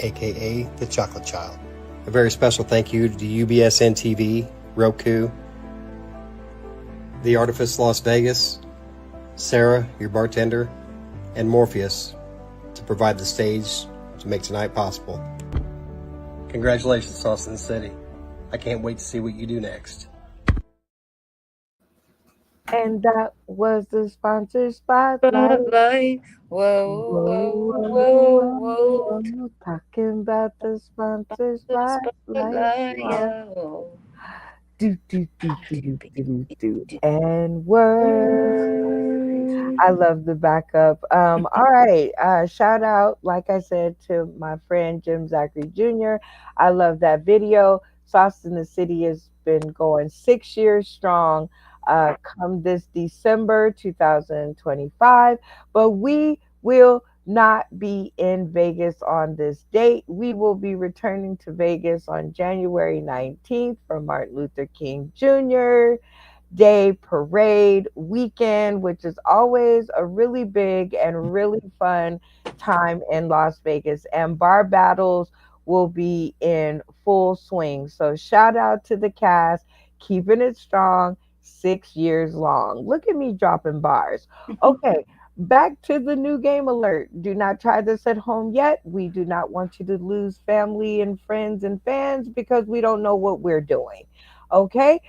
aka the Chocolate Child. A very special thank you to UBSN TV, Roku, The Artifice Las Vegas, Sarah, your bartender, and Morpheus to provide the stage to make tonight possible. Congratulations, Sauce in the City. I can't wait to see what you do next. And that was the sponsor spotlight. Spotlight. Whoa, Whoa, whoa, whoa, whoa, whoa. Talking about the sponsor spotlight. Spotlight. Wow. Yo. Do. And word. I love the backup. All right. Shout out, like I said, to my friend Jim Zachary Jr. I love that video. Sauce in the City has been going 6 years strong. Come this December 2025. But we will not be in Vegas on this date. We will be returning to Vegas on January 19th for Martin Luther King Jr. Day parade weekend, which is always a really big and really fun time in Las Vegas. And bar battles will be in full swing. So shout out to the cast, keeping it strong, 6 years long. Look at me dropping bars. Okay, back to the new game alert. Do not try this at home yet. We do not want you to lose family and friends and fans because we don't know what we're doing. Okay,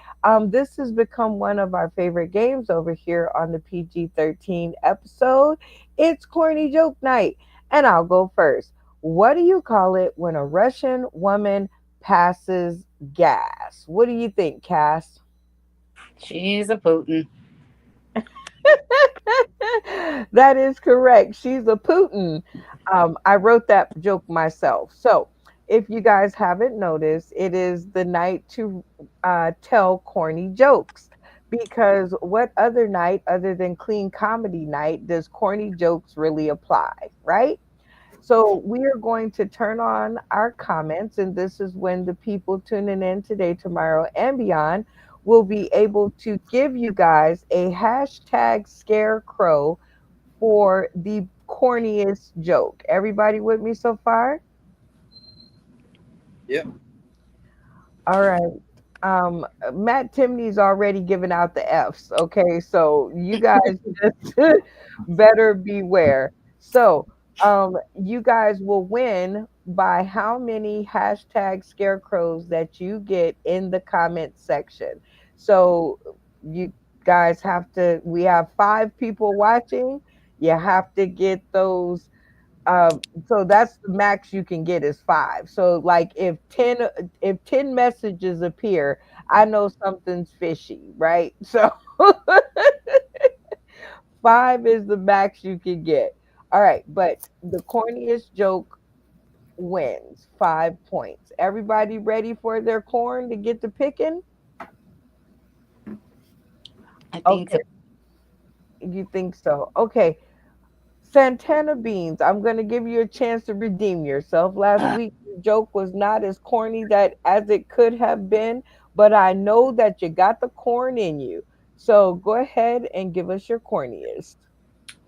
this has become one of our favorite games over here on the PG-13 episode. It's Corny Joke Night, and I'll go first. What do you call it when a Russian woman passes gas? What do you think, Cass? She's a Putin. That is correct. She's a Putin. I wrote that joke myself. So, if you guys haven't noticed, it is the night to tell corny jokes. Because what other night, other than clean comedy night, does corny jokes really apply, right? So we are going to turn on our comments, and this is when the people tuning in today, tomorrow, and beyond will be able to give you guys a hashtag scarecrow for the corniest joke. Everybody with me so far? Yep. All right. Matt Timney's already given out the F's. Okay, so you guys just better beware. So, you guys will win by how many hashtag scarecrows that you get in the comment section. So, you guys have to, we have 5 people watching. You have to get those so that's the max you can get is 5. So like if 10 messages appear, I know something's fishy, right? So 5 is the max you can get. All right, but the corniest joke wins 5 points. Everybody ready for their corn to get to picking? I think Okay, so. you think so? Okay. Santana Beans, I'm going to give you a chance to redeem yourself. Last week, your joke was not as corny that as it could have been, but I know that you got the corn in you. So go ahead and give us your corniest.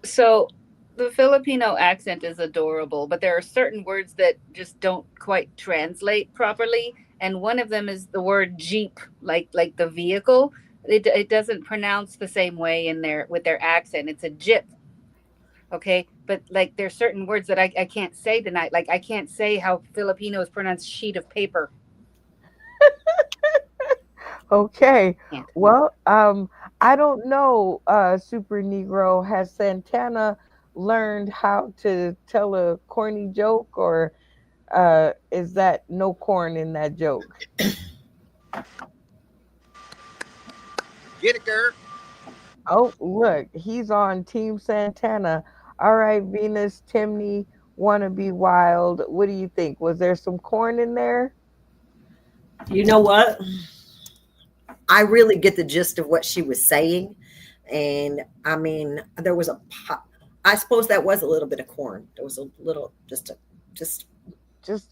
So the Filipino accent is adorable, but there are certain words that just don't quite translate properly. And one of them is the word Jeep, like the vehicle. It doesn't pronounce the same way in their with their accent. It's a Jeep, okay? But like there's certain words that I can't say tonight. Like I can't say how Filipinos pronounce sheet of paper. Okay. Can't. Well, I don't know, Super Negro. Has Santana learned how to tell a corny joke, or is that no corn in that joke? Get it, girl. Oh, look, he's on Team Santana. All right, Venus, Timney, wanna be wild. What do you think? Was there some corn in there? You know what? I really get the gist of what she was saying. And I mean, there was a pop. I suppose that was a little bit of corn. There was a little, just, Just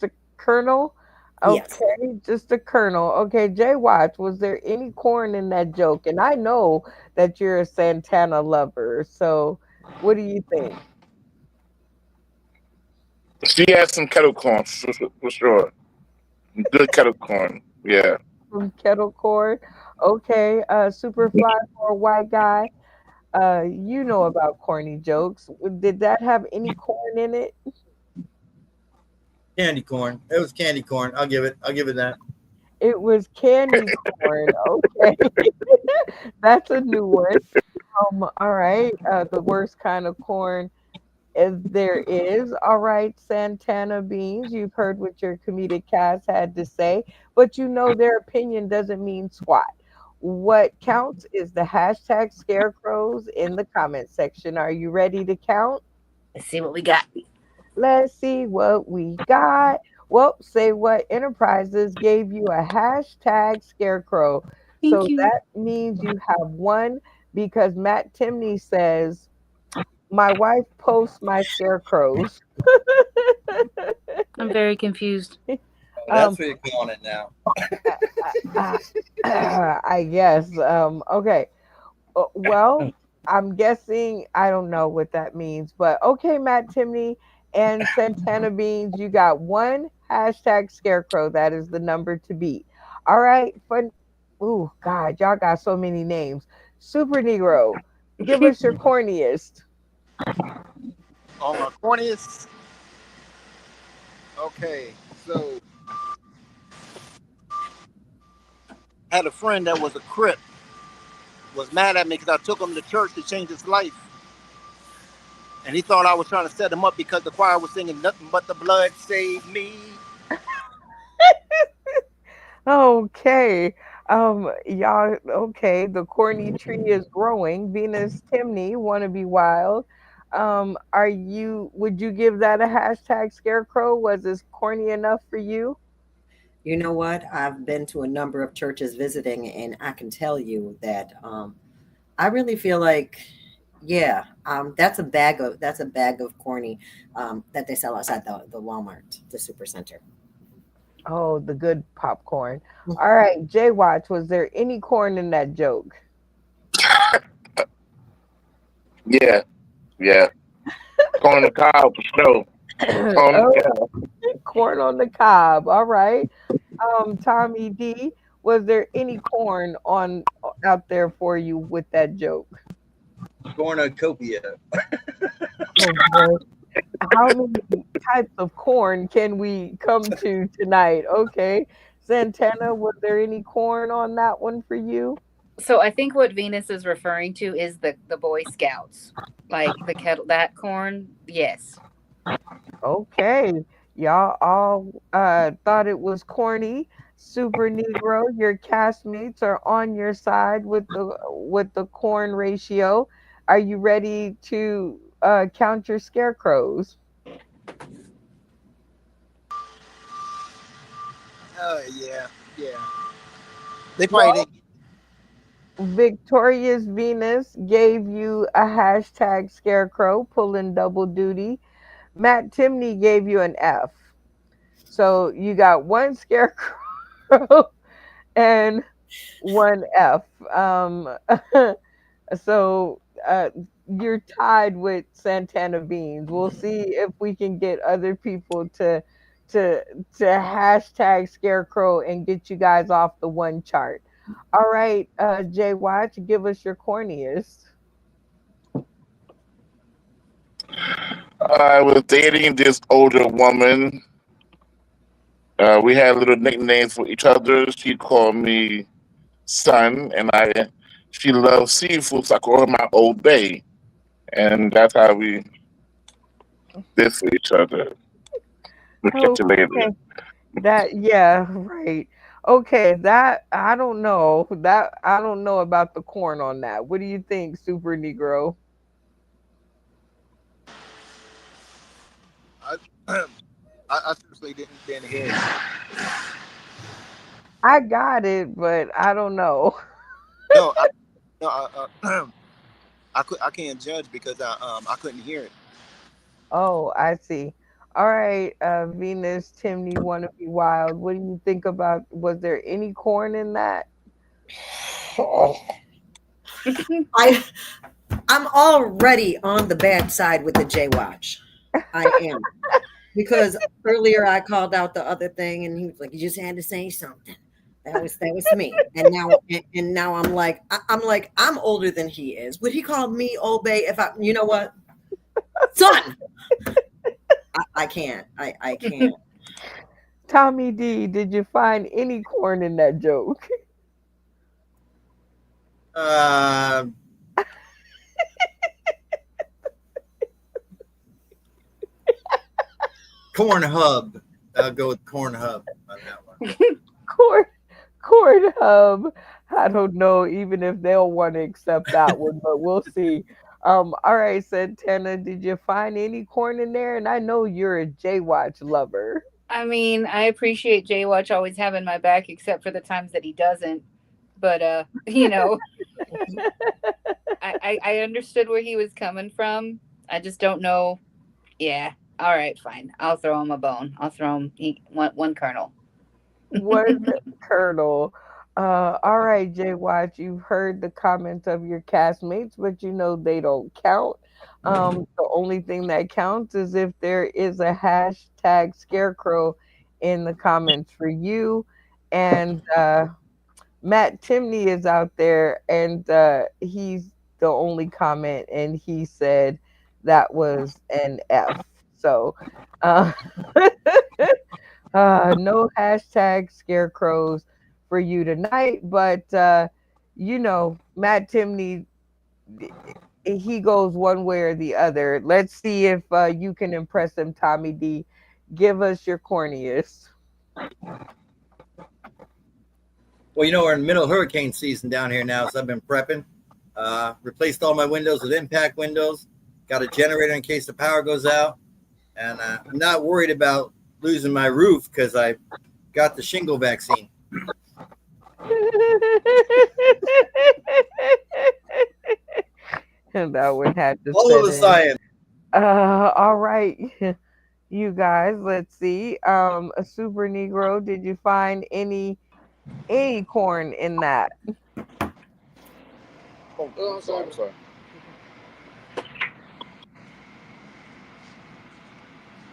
a kernel? yes. Okay, just a kernel. Okay, Jay Watch, was there any corn in that joke? And I know that you're a Santana lover. So what do you think? She has some kettle corn for sure. Good kettle corn. Yeah. From kettle corn? Okay, Superfly for a white guy. You know about corny jokes. Did that have any corn in it? Candy corn. It was candy corn. I'll give it. I'll give it that. It was candy corn. Okay, that's a new one. All right. The worst kind of corn as there is. All right, Santana Beans. You've heard what your comedic cast had to say, but you know their opinion doesn't mean squat. What counts is the hashtag scarecrows in the comment section. Are you ready to count? Let's see what we got. Let's see what we got. Well, say what enterprises gave you a hashtag scarecrow. Thank So you. that means you have one because Matt Timney says, my wife posts my scarecrows. I'm very confused. Oh, um, that's what you're calling it now. I, I guess. Okay. Well, I'm guessing I don't know what that means, but okay, Matt Timney and Santana Beans, you got one hashtag scarecrow. That is the number to beat. All right, fun. Ooh, God, y'all got so many names. Super Negro, give us your corniest. On my corniest. Okay, so I had a friend that was a Crip. Was mad at me because I took him to church to change his life. And he thought I was trying to set him up because the choir was singing nothing but the blood saved me. Okay. Y'all, okay, the corny tree is growing. Venus Timney, wanna be wild. Would you give that a hashtag scarecrow? Was this corny enough for you? You know what? I've been to a number of churches visiting, and I can tell you that I really feel like, yeah, that's a bag of corny that they sell outside the Walmart, the super center. Oh, the good popcorn. All right, Jay Watch, was there any corn in that joke? Yeah. Yeah. Corn on the cob for sure. Corn on the Oh, cob. corn on the cob. All right. Tommy D, was there any corn on out there for you with that joke? Cornucopia. Oh boy. How many types of corn can we come to tonight? Okay. Santana, was there any corn on that one for you? So I think what Venus is referring to is the Boy Scouts, like the kettle that corn. Yes. Okay. Y'all all thought it was corny. Super Negro, your castmates are on your side with the corn ratio. Are you ready to count your scarecrows? Yeah, yeah. They probably Well, Victorious Venus gave you a hashtag scarecrow, pulling double duty. Matt Timney gave you an F. So you got one scarecrow and one F. So you're tied with Santana Beans. We'll see if we can get other people to to hashtag scarecrow and get you guys off the one chart. All right, Jay Watch, give us your corniest. I was dating this older woman. We had little nicknames for each other. She called me son, and she loves seafood, so I call her my old bay, and that's how we did for each other. We'll catch you later. Okay, that yeah, right. Okay, that I don't know about the corn on that. What do you think, Super Negro? I, I seriously didn't hear it. I got it, but I don't know. No, no, I can't judge because I couldn't hear it. Oh, I see. All right, Venus, Timney, wanna be wild. What do you think about? Was there any corn in that? I I'm already on the bad side with the J Watch. I am. Because earlier I called out the other thing and he was like, you just had to say something. That was me. And now I'm like, I'm older than he is. Would he call me old bay if I, you know what? Son. I can't. I can't. Tommy D, did you find any corn in that joke? Uh, Corn Hub. I'll go with Corn Hub on that one. Corn, corn hub. I don't know even if they'll want to accept that one, but we'll see. All right, Santana, did you find any corn in there? And I know you're a J Watch lover. I mean, I appreciate Jay Watch always having my back, except for the times that he doesn't. But I understood where he was coming from. I just don't know. Yeah. All right, fine. I'll throw him a bone. I'll throw him one kernel. One kernel. All right, Jay Watch, you've heard the comments of your castmates, but you know they don't count. The only thing that counts is if there is a hashtag scarecrow in the comments for you. And Matt Timney is out there, and he's the only comment, and he said that was an F. So, uh, no hashtag scarecrows for you tonight, but Matt Timney, he goes one way or the other. Let's see if you can impress him, Tommy D. Give us your corniest. Well, we're in the middle of hurricane season down here now, so I've been prepping. Replaced all my windows with impact windows. Got a generator in case the power goes out. And I'm not worried about losing my roof because I got the shingle vaccine. And that one had to All of the set in. science. All right, you guys. Let's see. A Super Negro. Did you find any corn in that? Oh, I'm sorry.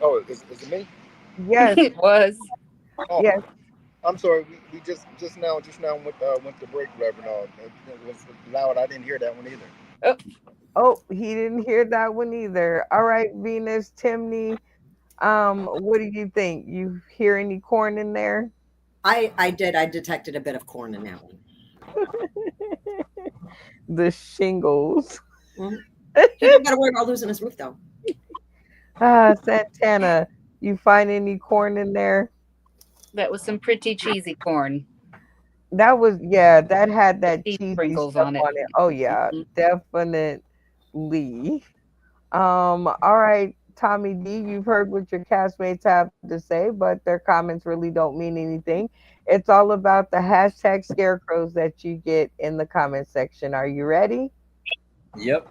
Oh, is it me? Yes, It was. Oh, yes. I'm sorry. We just now went to break, Reverend. It was loud. I didn't hear that one either. Oh, Oh, he didn't hear that one either. All right, Venus, Timney, what do you think? You hear any corn in there? I did. I detected a bit of corn in that one. The shingles. Mhm. He didn't got to worry about losing his roof though. Santana, you find any corn in there? that was some pretty cheesy corn. That was, yeah, that had The that cheese cheesy sprinkles stuff on it. on it. Oh yeah, Mhm. definitely. All right, Tommy D, you've heard what your castmates have to say, but their comments really don't mean anything. It's all about the hashtag scarecrows that you get in the comment section. Are you ready? Yep.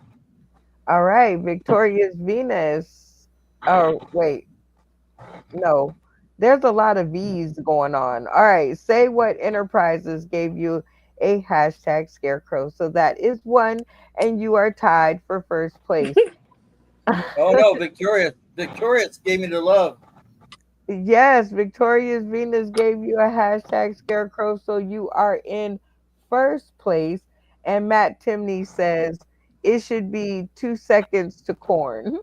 All right, Victoria's Venus. Oh, wait, no. There's a lot of V's going on. All right, say what enterprises gave you a hashtag scarecrow. So that is one, and you are tied for first place. Oh no, Victoria. Victoria's gave me the love. Yes, Victoria's Venus gave you a hashtag scarecrow, so you are in first place. And Matt Timney says it should be 2 seconds to corn.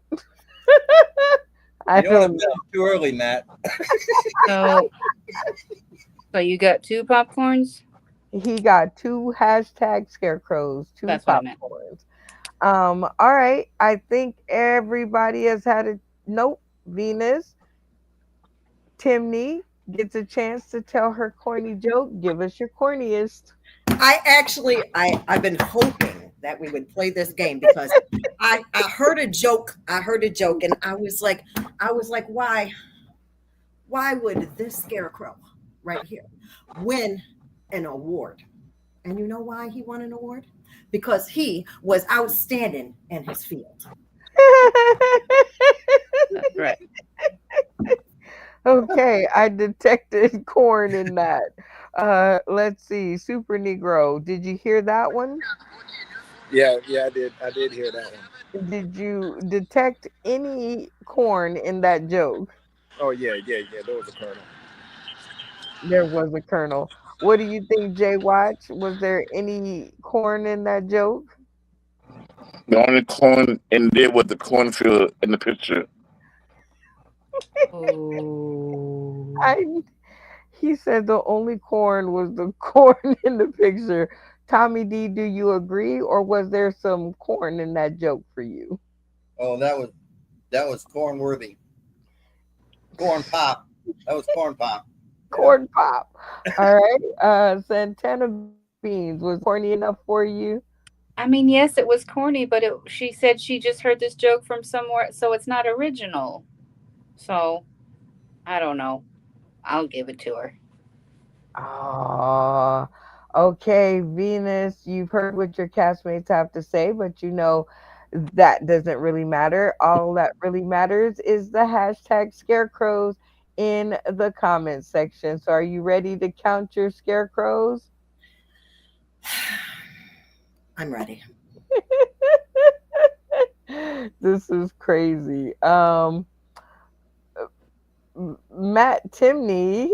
I You don't want don't to know. finish too early, Matt. So, so you got two popcorns? He got two hashtag scarecrows, two That's what I meant. popcorns. All right. I think everybody has had a nope. Venus, Timney gets a chance to tell her corny joke. Give us your corniest. I've been hoping that we would play this game because I heard a joke. I heard a joke and I was like, why would this scarecrow right here win an award? And you know why he won an award? Because he was outstanding in his field. That's right. Okay, I detected corn in that. Let's see. Super Negro, did you hear that one? Yeah, yeah, I did. I did hear that one. Did you detect any corn in that joke? Oh yeah, yeah, yeah. There was a colonel. There was a kernel. What do you think, Jay Watch? Was there any corn in that joke? The only corn in there was the cornfield in the picture. Oh. I He said the only corn was the corn in the picture. Tommy D, do you agree, or was there some corn in that joke for you? Oh, that was corn worthy. Corn pop. That was corn pop. Yeah. Corn pop. All right. Santana Beans, was that corny enough for you? I mean, yes, it was corny, but she said she just heard this joke from somewhere, so it's not original. So, I don't know. I'll give it to her. Ah, okay, Venus, you've heard what your castmates have to say, but you know that doesn't really matter. All that really matters is the hashtag scarecrows in the comments section. So, are you ready to count your scarecrows? I'm ready. This is crazy. Matt Timney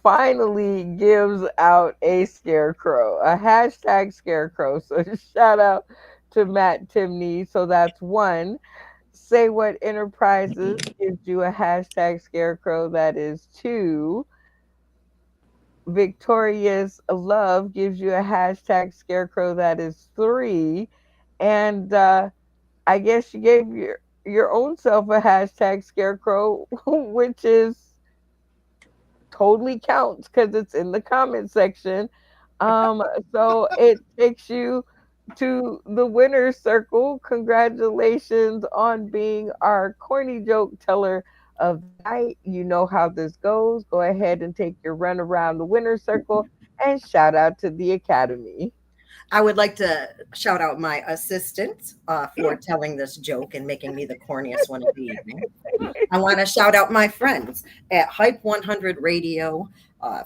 finally gives out a scarecrow, a hashtag scarecrow. So shout out to Matt Timney. So that's one. Say What Enterprises gives you a hashtag scarecrow. That is two. Victorious Love gives you a hashtag scarecrow. That is three. And I guess you gave your own self a hashtag scarecrow, which is totally counts because it's in the comment section. Um, so it takes you to the winner's circle. Congratulations on being our corny joke teller of the night. You know how this goes. Go ahead and take your run around the winner's circle and shout out to the Academy. I would like to shout out my assistant for telling this joke and making me the corniest one of the evening. I want to shout out my friends at Hype 100 Radio,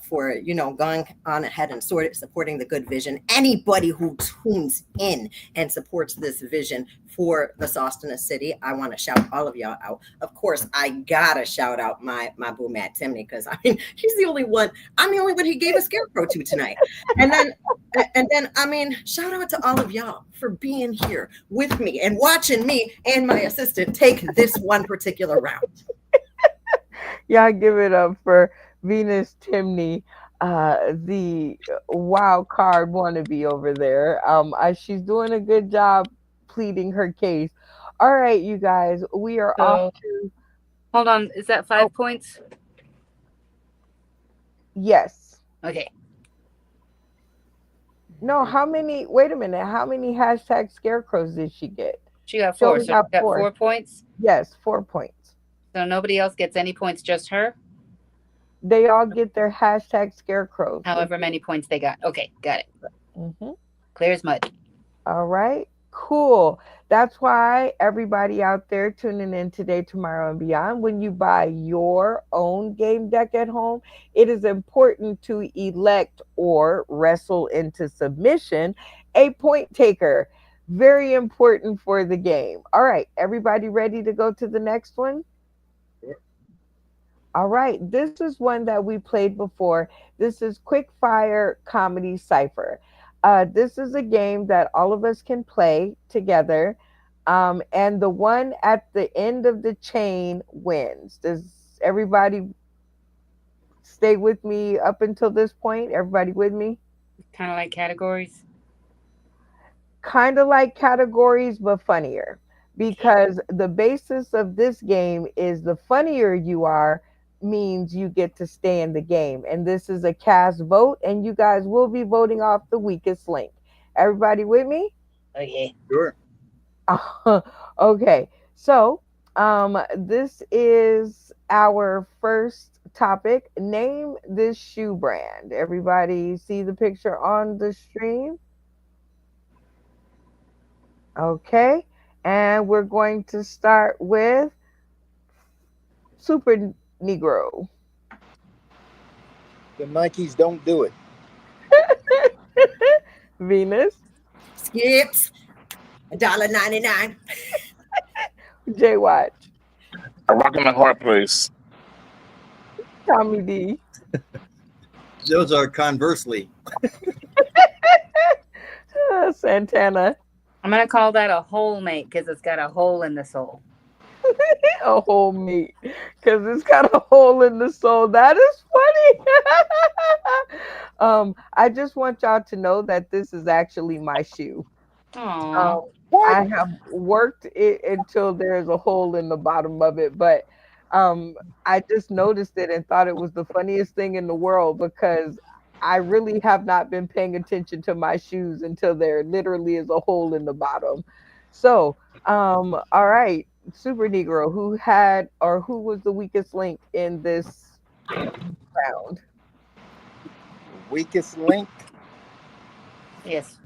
for going on ahead and sort of supporting the good vision. Anybody who tunes in and supports this vision for the Sostinus City, I want to shout all of y'all out. Of course, I gotta shout out my boo Matt Timney, because I mean he's the only one. I'm the only one he gave a scarecrow to tonight. And then I mean, shout out to all of y'all for being here with me and watching me and my assistant take this one particular round. Y'all give it up for Venus Timney, the wild card wannabe over there. She's doing a good job pleading her case. All right, you guys, we are off to. Hold on, is that 5 points? Yes. Okay. No, how many? Wait a minute. How many hashtag scarecrows did she get? She got 4. So she got 4 points? Yes, 4 points. So nobody else gets any points, just her? They all get their hashtag scarecrows. However many points they got. Okay, got it. Mm-hmm. Clear as mud. All right, cool. That's why everybody out there tuning in today, tomorrow, and beyond, when you buy your own game deck at home, it is important to elect or wrestle into submission a point taker. Very important for the game. All right, everybody ready to go to the next one? All right, this is one that we played before. This is Quick Fire Comedy Cipher. This is a game that all of us can play together, and the one at the end of the chain wins. Does everybody stay with me up until this point? Everybody with me? Kind of like categories? Kind of like categories, but funnier. Because the basis of this game is the funnier you are, means you get to stay in the game. And this is a cast vote, and you guys will be voting off the weakest link. Everybody with me? Okay. Sure. Okay. So, this is our first topic. Name this shoe brand. Everybody see the picture on the stream? Okay. And we're going to start with Super Negro. The Nikes don't do it. Venus. Skips. $1.99. J Watch. A rock in my hard place. Tommy D. Those are conversely. Santana. I'm going to call that a hole mate because it's got a hole in the sole. A whole meat because it's got a hole in the sole. That is funny. I just want y'all to know that this is actually my shoe. I have worked it until there's a hole in the bottom of it, but I just noticed it and thought it was the funniest thing in the world, because I really have not been paying attention to my shoes until there literally is a hole in the bottom. So, all right, Super Negro, who was the weakest link in this round? Weakest link? Yes.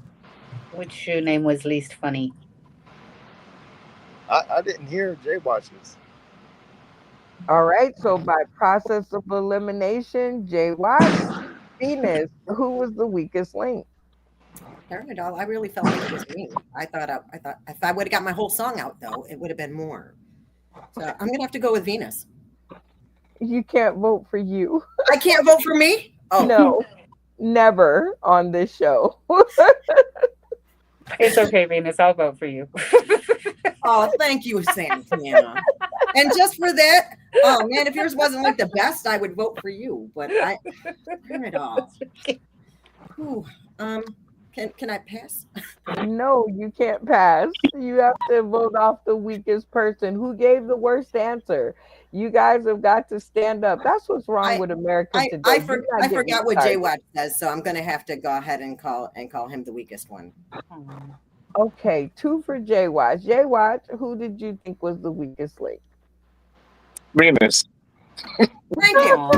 Which shoe name was least funny? I didn't hear Jay Watch's. All right, so by process of elimination, Jay Watts. Venus, who was the weakest link? Darn it all! I really felt like it was me. I thought if I would have got my whole song out, though, it would have been more. So I'm gonna have to go with Venus. You can't vote for you. I can't vote for me? Oh no, never on this show. It's okay, Venus. I'll vote for you. Oh, thank you, Santana. And just for that, oh man, if yours wasn't like the best, I would vote for you. But darn it all. Whew. Can I pass? No, you can't pass. You have to vote off the weakest person. Who gave the worst answer? You guys have got to stand up. That's what's wrong with America today. I forgot what Jay Watch says, so I'm gonna have to go ahead and call him the weakest one. Okay, 2 for Jay Watch. Jay Watch, who did you think was the weakest link? Venus. Thank you.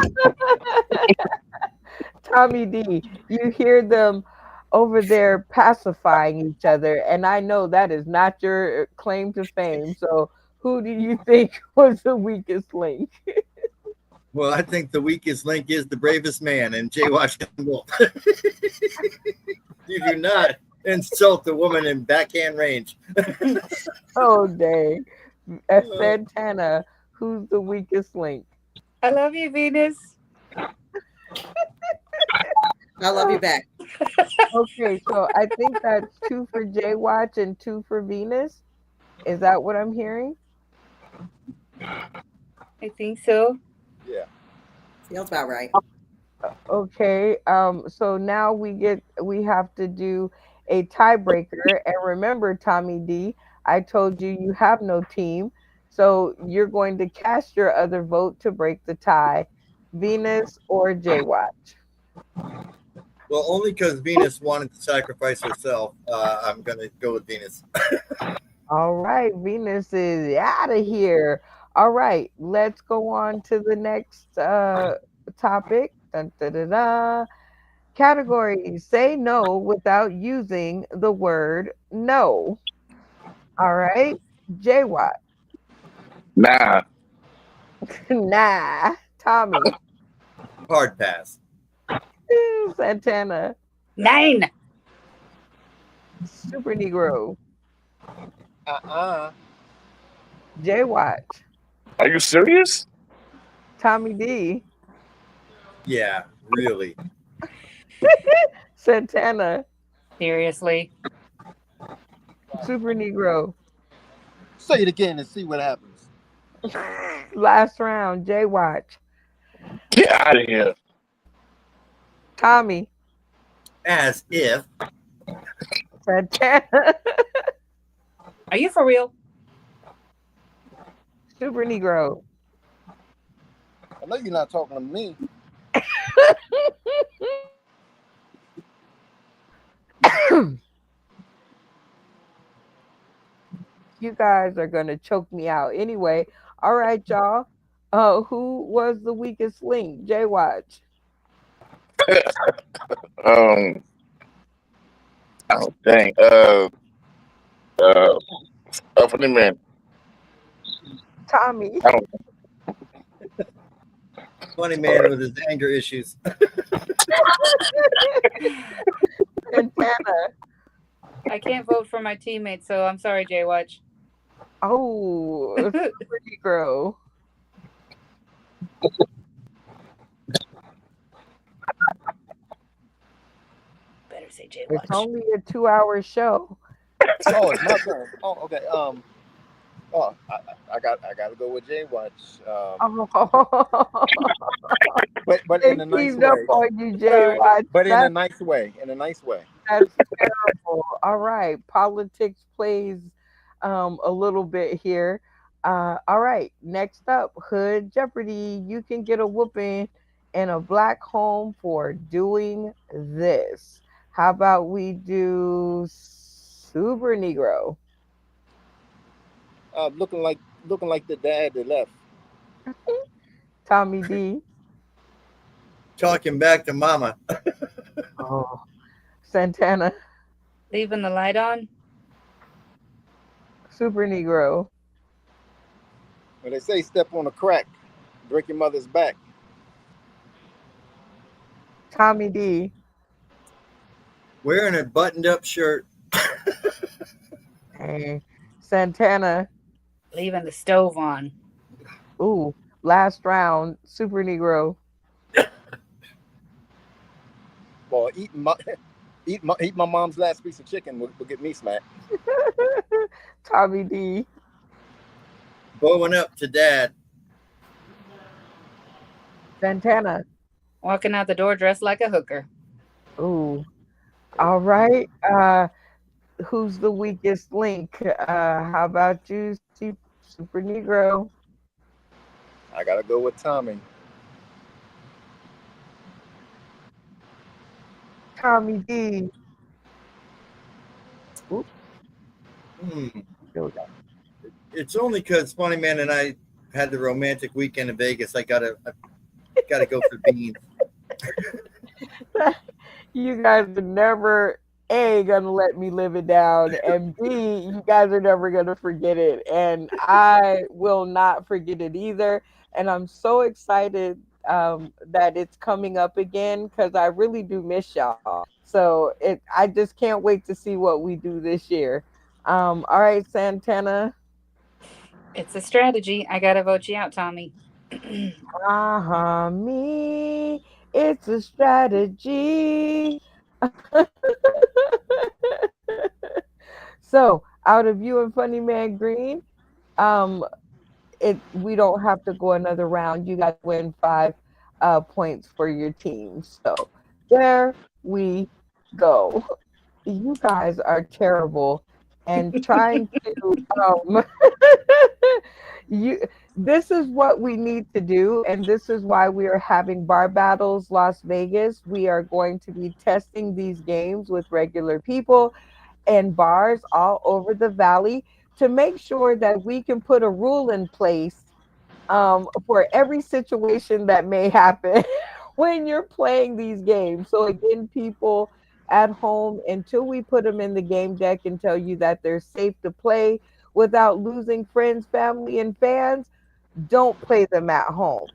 Tommy D, you hear them over there pacifying each other, and I know that is not your claim to fame. So who do you think was the weakest link? Well, I think the weakest link is the bravest man, and Jay Washington Wolf. You do not insult a woman in backhand range. Oh, dang. Santana, who's the weakest link? I love you, Venus. I love you back. Okay, so I think that's 2 for Jay Watch and 2 for Venus. Is that what I'm hearing? I think so. Yeah. Feels about right. Okay, so now we have to do a tiebreaker. And remember, Tommy D, I told you you have no team. So you're going to cast your other vote to break the tie. Venus or Jay Watch? Well, only because Venus wanted to sacrifice herself, I'm going to go with Venus. All right, Venus is out of here. All right, let's go on to the next topic. Dun, da, da, da. Category: say no without using the word no. All right, Jay Watt. Nah. Nah. Tommy. Hard pass. Santana. 9. Super Negro. Jay Watch. Are you serious? Tommy D. Yeah, really. Santana. Seriously. Super Negro. Say it again and see what happens. Last round, Jay Watch. Get out of here. Tommy. As if. Santana. Are you for real? Super Negro. I know you're not talking to me. You guys are gonna choke me out anyway. All right, y'all. Who was the weakest link? Jay Watch. Oh dang. Funny man. Tommy. Funny man with his anger issues. Santana. I can't vote for my teammates, so I'm sorry, Jay Watch. Oh, Super Negro. Better say Jay Watch. It's only a 2-hour show. Oh, it's my turn. Oh, okay. I got to go with Jay Watch. But in a nice Teamed up way. on you, Jay Watch. But in a nice way. In a nice way. That's terrible. All right, politics plays a little bit here. All right, next up, Hood Jeopardy. You can get a whooping in a black home for doing this. How about we do Super Negro? Looking like the dad that left. Tommy D. Talking back to mama. Oh, Santana. Leaving the light on. Super Negro. When they say step on a crack, break your mother's back. Tommy D. Wearing a buttoned up shirt. Hey. Santana. Leaving the stove on. Ooh, last round. Super Negro. Boy, eat my mom's last piece of chicken will get me smacked. Tommy D. Bowing up to dad. Santana. Walking out the door dressed like a hooker. Ooh. All right. Who's the weakest link? How about you, Super Negro? I gotta go with Tommy. Tommy D. Ooh. There we go. It's only because Funny Man and I had the romantic weekend in Vegas. I gotta go for beans. You guys are never gonna let me live it down, and B, you guys are never gonna forget it, and I will not forget it either. and I'm so excited that it's coming up again because I really do miss y'all. So I just can't wait to see what we do this year. All right, Santana. It's a strategy. I gotta vote you out, Tommy. Uh-huh, me. It's a strategy. So, out of you and Funny Man Green, um, we don't have to go another round. You guys win 5 points for your team. So there we go. You guys are terrible and trying to you this is what we need to do, and this is why we are having bar battles Las Vegas. We are going to be testing these games with regular people and bars all over the valley to make sure that we can put a rule in place for every situation that may happen when you're playing these games. So, again, people at home, until we put them in the game deck and tell you that they're safe to play without losing friends, family, and fans, don't play them at home.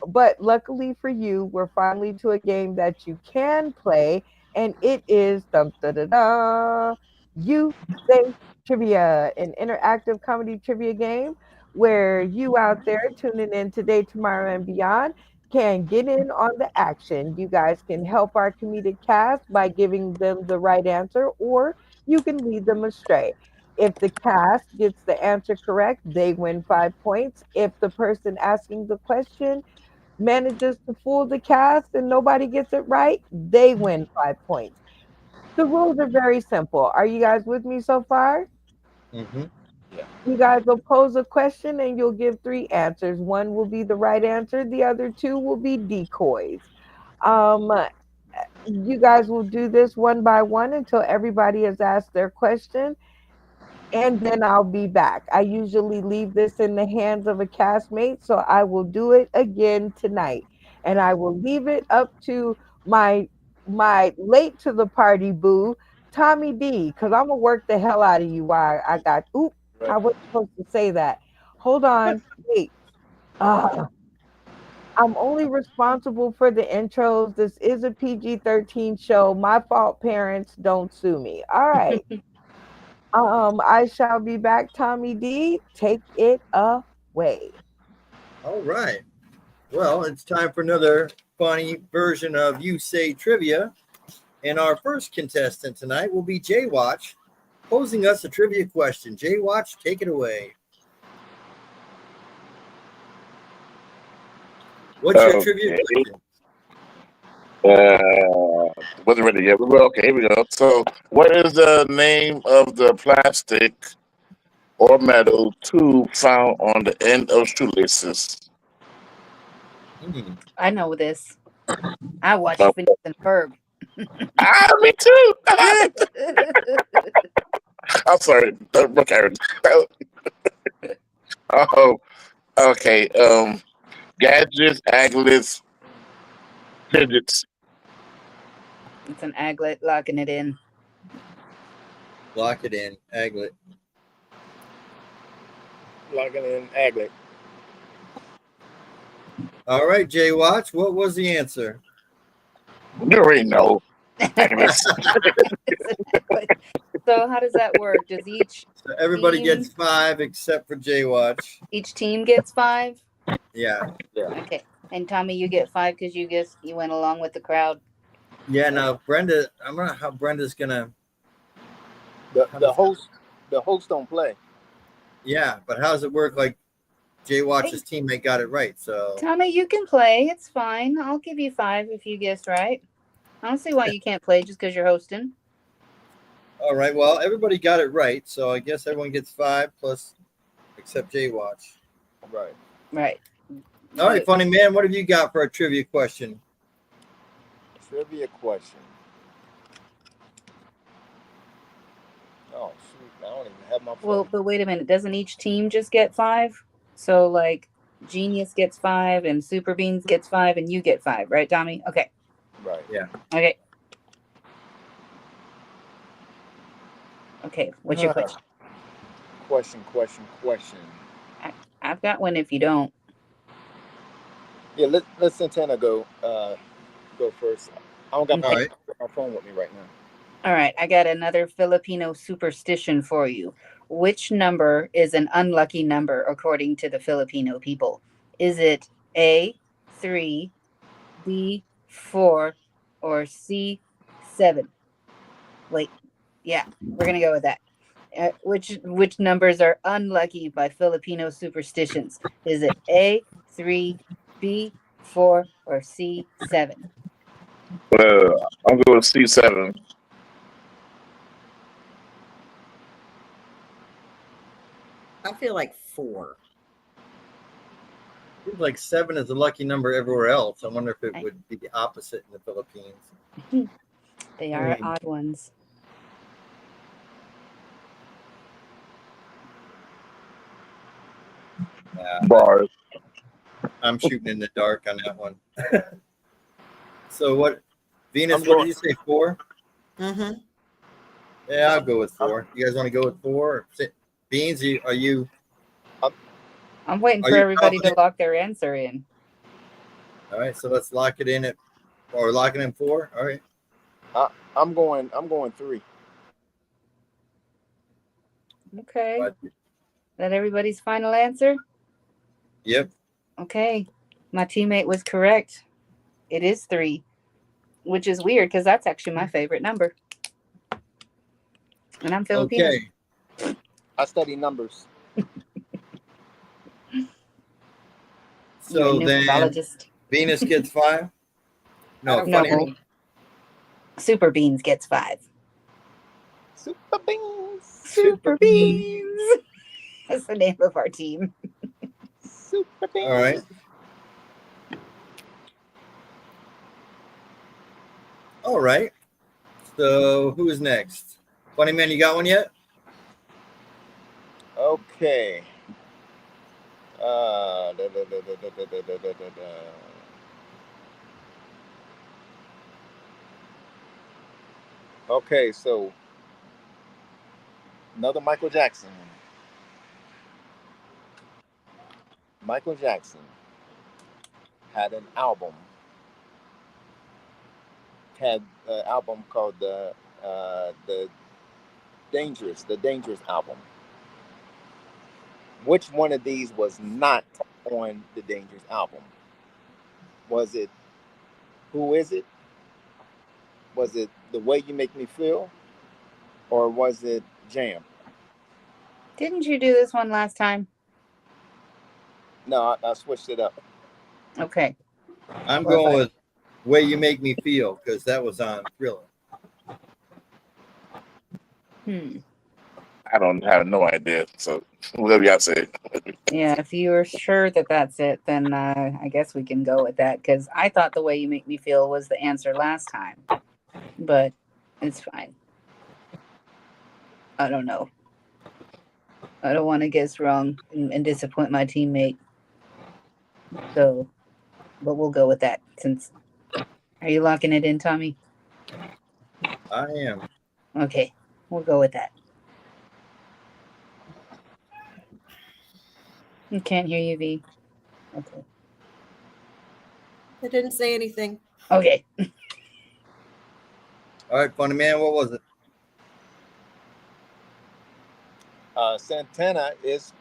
But luckily for you, we're finally to a game that you can play, and it is dum da da da. You say trivia, an interactive comedy trivia game where you out there tuning in today, tomorrow, and beyond can get in on the action. You guys can help our comedic cast by giving them the right answer, or you can lead them astray. If the cast gets the answer correct, they win 5 points. If the person asking the question manages to fool the cast and nobody gets it right, they win 5 points. The rules are very simple. Are you guys with me so far? Mm-hmm. Yeah. You guys will pose a question and you'll give 3 answers. One will be the right answer, the other two will be decoys. Um, you guys will do this one by one until everybody has asked their question, and then I'll be back. I usually leave this in the hands of a castmate, so I will do it again tonight. And I will leave it up to my late to the party boo, Tommy D, because I'm gonna work the hell out of you while I got oop, Right. I was supposed to say that. Hold on, wait. Uh, I'm only responsible for the intros. This is a PG-13 show. My fault, parents. Don't sue me. All right. I shall be back, Tommy D. Take it away. All right. Well, it's time for another funny version of You Say Trivia. And our first contestant tonight will be Jay Watch, posing us a trivia question. Jay Watch, take it away. What's your trivia question? Wasn't ready yet. Well, okay, here we go. So, what is the name of the plastic or metal tube found on the end of shoelaces? I know this. I watched Oh, Phineas and Ferb. me too. I'm sorry. Okay. Oh, okay. Gadgets, aglets, fidgets. It's an aglet locking it in. Lock it in. Aglet. Locking in Aglet. All right, Jay Watch, what was the answer? You already know. Aglets. So how does that work? Does each So everybody team, gets 5 except for Jay Watch. each team gets 5? Yeah. Okay. And Tommy, you get 5 because you went along with the crowd. Yeah, now Brenda, I don't know how Brenda's gonna The host don't play. Yeah, but how does it work? Like Jay Watch's teammate got it right, so Tommy, you can play. It's fine. I'll give you 5 if you guessed right. I don't see why you can't play just because you're hosting. all right. Well, everybody got it right, so I guess everyone gets 5 plus, except Jay Watch. Right. Right. All right, funny man, what have you got for a trivia question? Trivia question. Oh shoot! I don't even have my phone. Well, but wait a minute. Doesn't each team just get 5? So like Genius gets 5 and Super Beans gets 5 and you get 5, right, Tommy? Okay. Right. Yeah. Okay. Okay. What's your question? Question. I've got one if you don't. Yeah, let Santana go first. I don't got All Okay. right. my phone with me right now. All right. I got another Filipino superstition for you. Which number is an unlucky number according to the Filipino people? Is it A, 3, B, 4, or C, 7? Wait. Yeah, we're going to go with that. Which numbers are unlucky by Filipino superstitions? Is it A, 3, B, 4, or C, 7? I'm going with C7. I feel like 4. Seems like 7 is a lucky number everywhere else. I wonder if it I- would be the opposite in the Philippines. They are Hmm. odd ones. Bars. I'm shooting in the dark on that one. So what, Venus? I'm What going. did you say? 4? Mm-hmm. Yeah, I'll go with 4. You guys want to go with 4? Or Beans, are you I'm waiting for everybody to confident? lock their answer in. All right, so let's lock it in or lock it in 4. All right. I'm going. I'm going 3. Okay. That everybody's final answer? Yep. Okay. My teammate was correct. It is 3, which is weird because that's actually my favorite number. And I'm Filipino. Okay. I study numbers. You're a So then numerologist. Venus gets 5. No, don't funny. No. Super Beans gets 5. Super beans. Super Beans. That's the name of our team. Super beans. All right. All right. So who's next? Funny man, you got one yet? Okay. Da, da, da, da, da, da, da, da, da, da. Okay, so another Michael Jackson. Michael Jackson had an album. Had an album called the Dangerous album. Which one of these was not on the Dangerous album? Was it Who Is It? Was it The Way You Make Me Feel? Or was it Jam? Didn't you do this one last time? No, I switched it up. Okay. I'm Well, going with Way You Make Me Feel because that was on Thriller. I don't have no idea. So whatever y'all say. Yeah, if you're sure that that's it, then I guess we can go with that because I thought The Way You Make Me Feel was the answer last time, but it's fine. I don't know. I don't want to guess wrong and disappoint my teammate. So, but we'll go with that since. Are you locking it in, Tommy? I am. Okay, we'll go with that. I can't hear you, V. Okay. I didn't say anything. Okay. All right, funny man, what was it? Santana is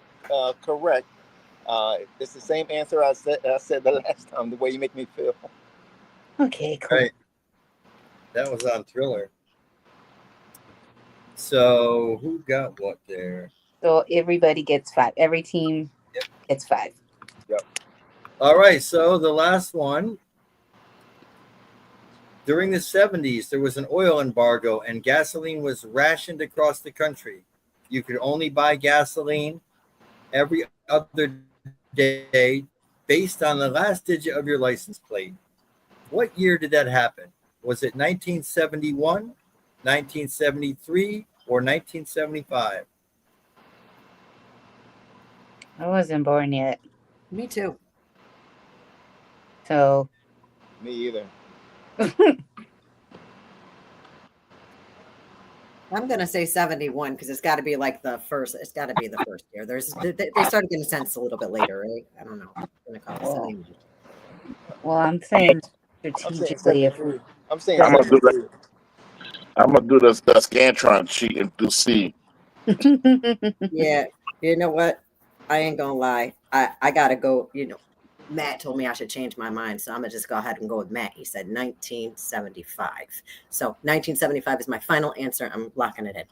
correct. It's the same answer I said the last time. The Way You Make Me Feel. Okay, cool. Right. That was on Thriller. So who got what there? So everybody gets 5. Every team gets 5. Yep. All right, so the last one. During the 70s, there was an oil embargo and gasoline was rationed across the country. You could only buy gasoline every other day based on the last digit of your license plate. What year did that happen? Was it 1971, 1973, or 1975? I wasn't born yet, Me too. so Me either. I'm gonna say 71 because it's got to be like the first. It's got to be the first year. They started getting sense a little bit later, right? I don't know. I'm gonna call it 71. Well, I'm saying I'm saying strategically if 73. I'm saying I'm gonna do that. 73. I'm gonna do the Scantron cheat and do C. Yeah, you know what? I ain't gonna lie. I gotta go. Matt told me I should change my mind, so I'm gonna just go ahead and go with Matt. He said 1975. So 1975 is my final answer. I'm locking it in.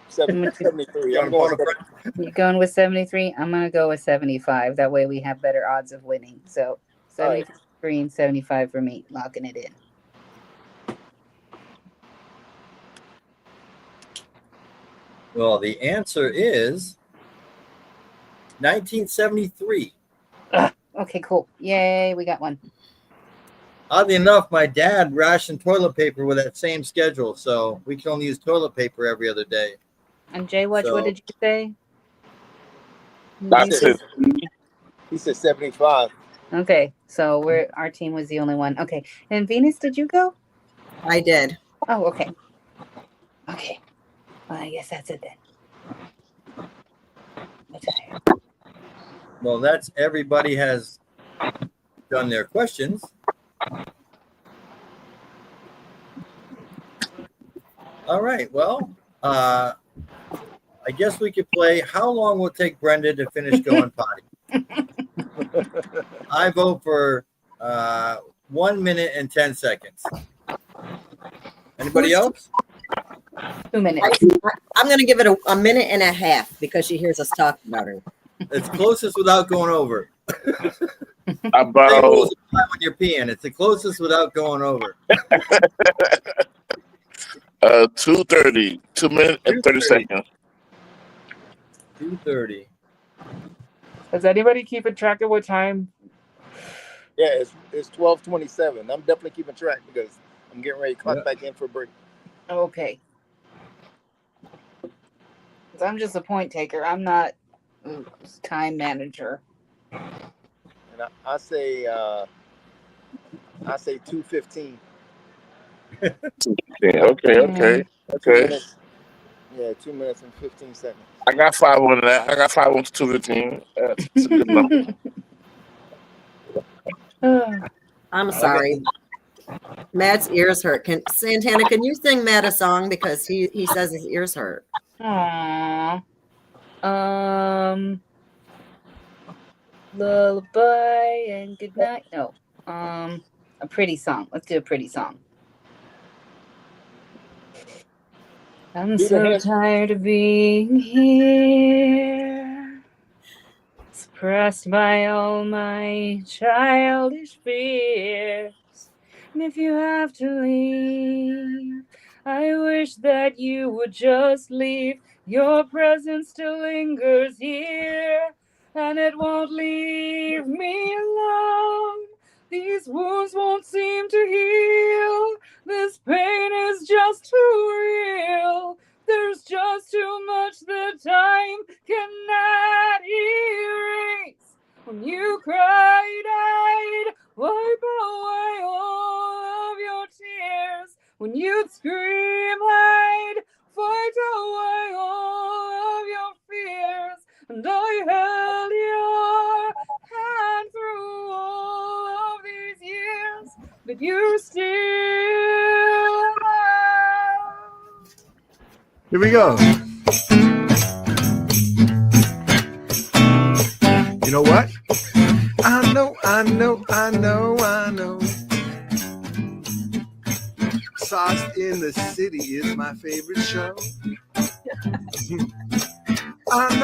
73. You I'm want going. to vote you're going with 73, I'm gonna go with 75. That way we have better odds of winning. So All right. 73 and 75 for me, locking it in. Well, the answer is 1973. Okay, cool. Yay, we got one. Oddly enough, my dad rationed toilet paper with that same schedule, so we can only use toilet paper every other day. And Jay Watch, what So did you say? I He said said, he said 75. Okay, so our team was the only one. Okay, and Venus, did you go? I did. Oh, okay. Okay, well, I guess that's it then. I'm tired. well, that's everybody has done their questions. All right. Well, I guess we could play. How long will it take Brenda to finish going potty? I vote for 1 minute and 10 seconds. Anybody else? 2 minutes. I'm gonna give it a minute and a half because she hears us talking about her. It's closest without going over. Same about rules apply when you're peeing. It's the closest without going over. 2:30, 2 minutes and 30 seconds. 2:30. Is anybody keeping track of what time? Yeah, it's 12:27. I'm definitely keeping track because I'm getting ready to clock Yeah. back in for a break. Okay. 'Cause I'm just a point taker. I'm not time manager. And I say 2:15. Yeah, okay. 2 minutes. Yeah, 2 minutes and 15 seconds. I got 5 on that. I got 5 on 2:15. That's a good number. I'm sorry. Matt's ears hurt. Santana, can you sing Matt a song because he says his ears hurt? Aww. Lullaby and good night. No. A pretty song. Let's do a pretty song. I'm so tired of being here, suppressed by all my childish fears. And if you have to leave, I wish that you would just leave. Your presence still lingers here, and it won't leave me alone. These wounds won't seem to heal. This pain is just too real. There's just too much that time cannot erase. When you cried, I'd wipe away all of your tears. When you'd scream, I'd fight away all of your fears. And I held your hand through all of these years, but you still have. Here we go. You know what? I know. Sauce in the City is my favorite show. I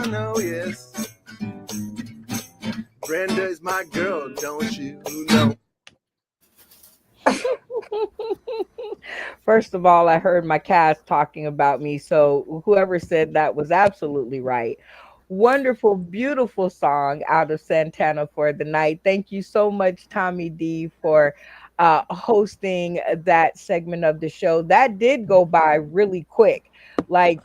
know, yes. Brenda is my girl, don't you know? First of all, I heard my cast talking about me, so whoever said that was absolutely right. Wonderful, beautiful song out of Santana for the night. Thank you so much, Tommy D, for hosting that segment of the show. That did go by really quick. Like,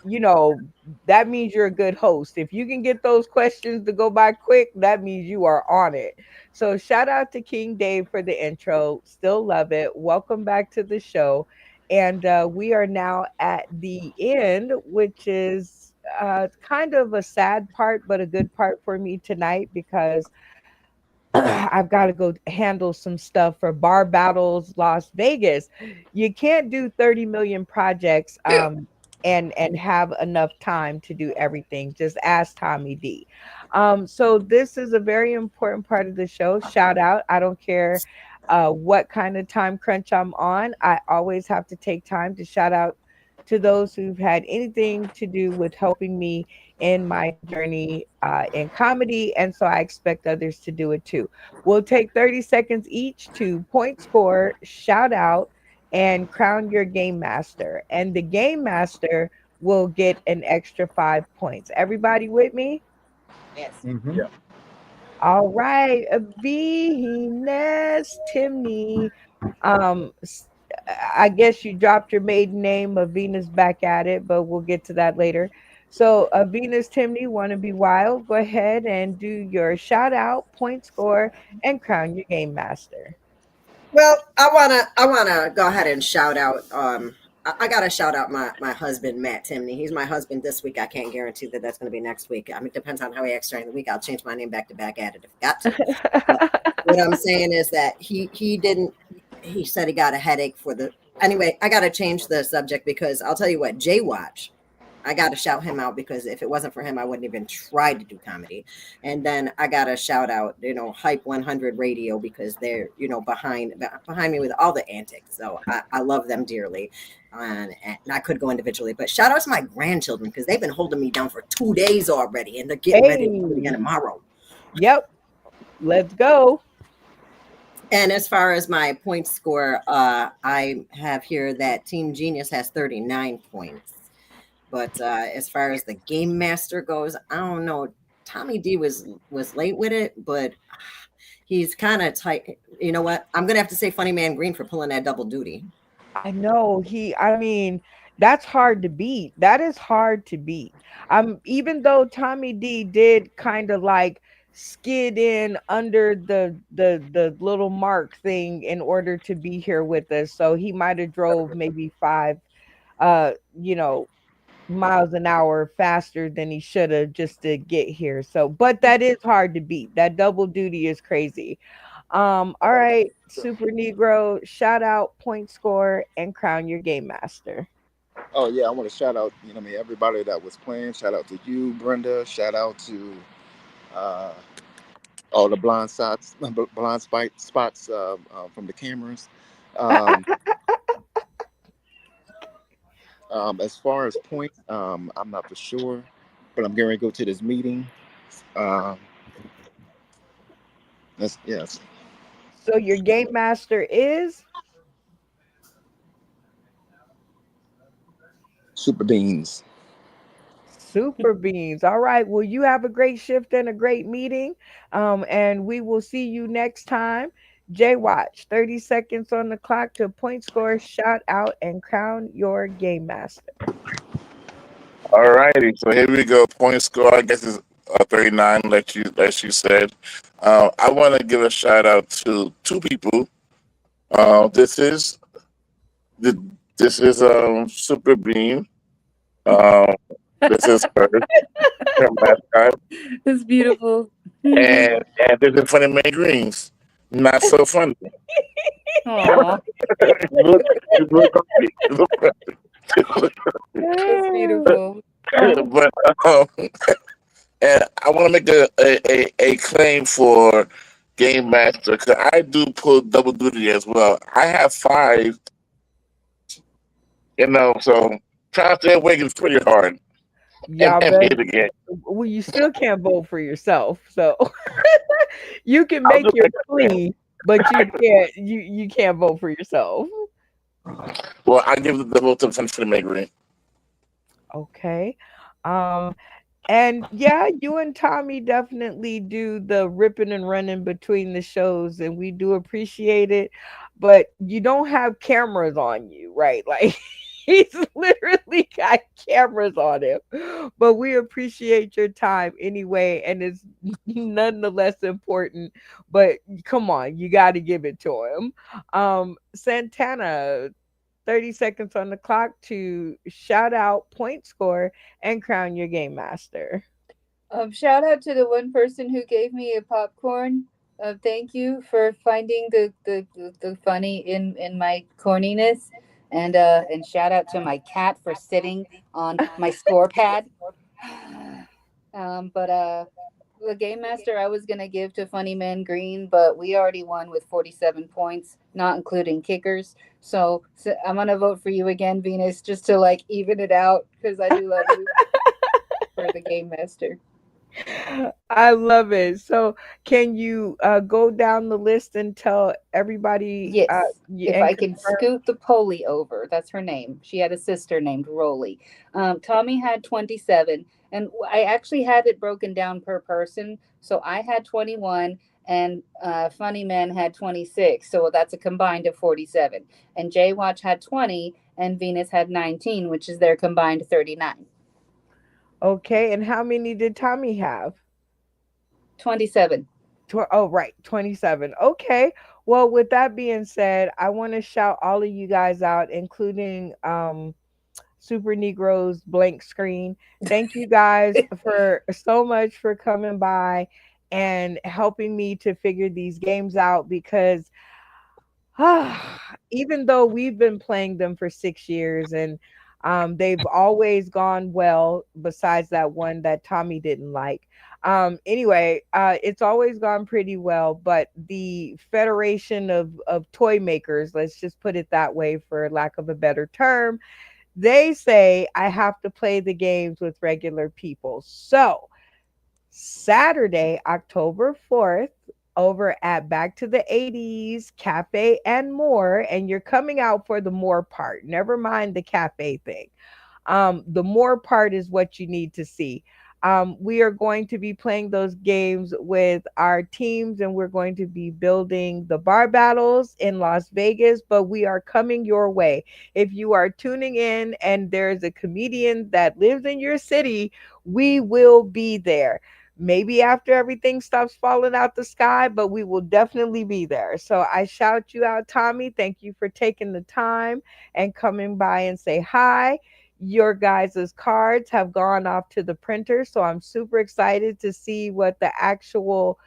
that means you're a good host. If you can get those questions to go by quick, that means you are on it. So, shout out to King Dave for the intro. Still love it. Welcome back to the show. And we are now at the end, which is kind of a sad part, but a good part for me tonight because I've got to go handle some stuff for Bar Battles Las Vegas. You can't do 30 million projects Yeah. and have enough time to do everything. Just ask Tommy D. So this is a very important part of the show. Shout out. I don't care what kind of time crunch I'm on. I always have to take time to shout out to those who've had anything to do with helping me in my journey in comedy. And so I expect others to do it too. We'll take 30 seconds each to point score, shout out, and crown your game master. And the game master will get an extra 5 points. Everybody with me? Yes. Mhm. Yeah. All right. Venus Timney. Um, s- I guess you dropped your maiden name of Venus back at it, but we'll get to that later. So, Venus Timney, want to be wild? Go ahead and do your shout out, point score, and crown your game master. Well, I wanna go ahead and shout out. I gotta shout out my husband Matt Timney. He's my husband this week. I can't guarantee that that's going to be next week. I mean, it depends on how he acts during the week. I'll change my name back at it if I got to. But what I'm saying is that he didn't. He said he got a headache for the. Anyway, I got to change the subject because I'll tell you what, Jay Watch. I got to shout him out because if it wasn't for him, I wouldn't even try to do comedy. And then I got to shout out, Hype 100 Radio because they're, behind me with all the antics. So I love them dearly. And I could go individually, but shout out to my grandchildren because they've been holding me down for 2 days already and they're getting ready to do it again Hey, tomorrow. yep, let's go. And as far as my point score, I have here that Team Genius has 39 points. But as far as the game master goes, I don't know. Tommy D was late with it, but he's kind of tight. You know what? I'm gonna have to say Funny Man Green for pulling that double duty. I know I mean, that's hard to beat. That is hard to beat. Even though Tommy D did kind of like skid in under the little mark thing in order to be here with us. So he might have drove maybe five uh, you know, miles an hour faster than he should have just to get here. So, but that is hard to beat. That double duty is crazy. All right, Super Negro, shout out, point score, and crown your game master. Oh yeah, I want to shout out, everybody that was playing. Shout out to you, Brenda. Shout out to uh, all the blind spots from the cameras. Um, as far as points, I'm not for sure, but I'm going to go to this meeting. Um, that's yes, So your game master is super beans. Super Beans. All right. Well, you have a great shift and a great meeting. And we will see you next time. Jay Watch, 30 seconds on the clock to point score, shout out, and crown your game master. All righty. So here we go. Point score, I guess, is 39, like you said. I want to give a shout out to two people. Uh, this is the this is Super Beam. Um, this is her mascot, It's beautiful. and this is Funny Man Greens. Not so funny. Aw, look, look, look, look, that's beautiful. but and I want to make a claim for Game Master because I do pull double duty as well. I have five, so trying to stay awake is pretty hard Y'all and better, hit again. well, you still can't vote for yourself. So you can I'll make do your it. plea, but you can't vote for yourself. Well, I give the vote to the maker. Okay. Um, And yeah, you and Tommy definitely do the ripping and running between the shows, and we do appreciate it. But you don't have cameras on you, right? Like he's literally got cameras on him. But we appreciate your time anyway, and it's nonetheless important. But come on, you got to give it to him. Santana, 30 seconds on the clock to shout out, point score, and crown your game master. Shout out to the one person who gave me a popcorn. Thank you for finding the funny in my corniness, and shout out to my cat for sitting on my score pad. But the game master I was gonna give to Funny Man Green, but we already won with 47 points, not including kickers. So I'm gonna vote for you again, Venus, just to like even it out because I do love you for the game master. I love it. So, can you go down the list and tell everybody Yes, if and I can confirm? scoot the Polly over, that's her name. She had a sister named Rolly. Tommy had 27, and I actually had it broken down per person. So I had 21, and Funny Man had 26. So that's a combined of 47. And Jay Watch had 20, and Venus had 19, which is their combined 39. Okay, and how many did Tommy have? 27. Oh, right, 27. Okay. Well, with that being said, I want to shout all of you guys out, including Super Negroes Blank Screen. Thank you guys for so much for coming by and helping me to figure these games out because even though we've been playing them for 6 years and they've always gone well, besides that one that Tommy didn't like. Anyway, it's always gone pretty well, but the Federation of Toy Makers, let's just put it that way for lack of a better term, they say I have to play the games with regular people. So, Saturday, October 4th, over at Back to the 80s Cafe and More, and you're coming out for the more part. Never mind the cafe thing. The more part is what you need to see. We are going to be playing those games with our teams and we're going to be building the bar battles in Las Vegas, but we are coming your way. If you are tuning in and there's a comedian that lives in your city, we will be there. Maybe after everything stops falling out the sky, but we will definitely be there. So I shout you out, Tommy. Thank you for taking the time and coming by and say hi. Your guys' cards have gone off to the printer, so I'm super excited to see what the actual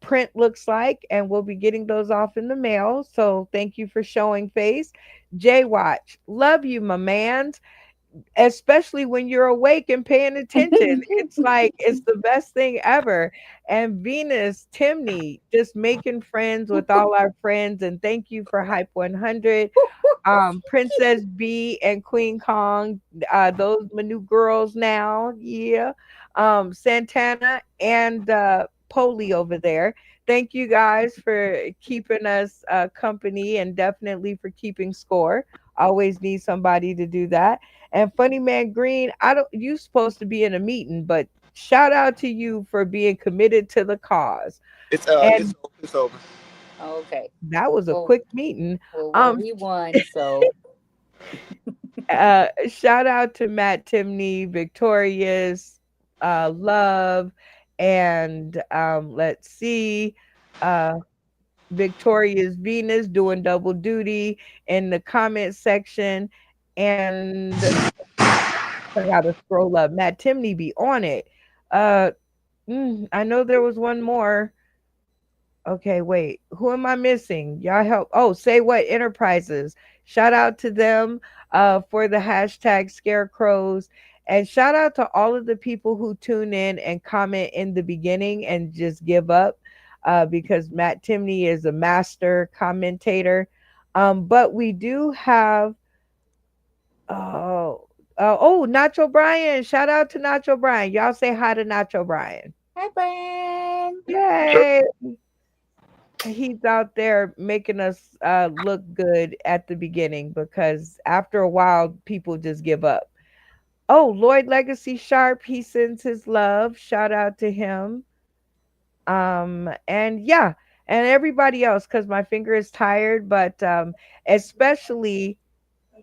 print looks like, and we'll be getting those off in the mail. So thank you for showing face. Jay Watch, love you, my man, especially when you're awake and paying attention. It's like it's the best thing ever. And Venus Timney, just making friends with all our friends. And thank you for Hype 100. Princess B and Queen Kong, those my new girls now. Yeah. Santana and Polly over there. Thank you guys for keeping us company and definitely for keeping score. Always need somebody to do that. And Funny Man Green, I don't you supposed to be in a meeting, but shout out to you for being committed to the cause. It's And it's over. Okay. that was a Well, quick meeting. well, we won, so Shout out to Matt Timney, Victorious, Love, and let's see, uh, Victorious Venus doing double duty in the comment section. And I gotta scroll up. Matt Timney be on it. Uh, I know there was one more. Okay, wait. Who am I missing? Y'all help. Oh, Say What Enterprises. Shout out to them for the hashtag scarecrows. And shout out to all of the people who tune in and comment in the beginning and just give up because Matt Timney is a master commentator. But we do have, oh, Nacho Brian. Shout out to Nacho Brian. Y'all say hi to Nacho Brian. hi, Brian. Yay. He's out there making us look good at the beginning because after a while people just give up. Oh, Lloyd Legacy Sharp, he sends his love. Shout out to him. And yeah, and everybody else cuz my finger is tired, but especially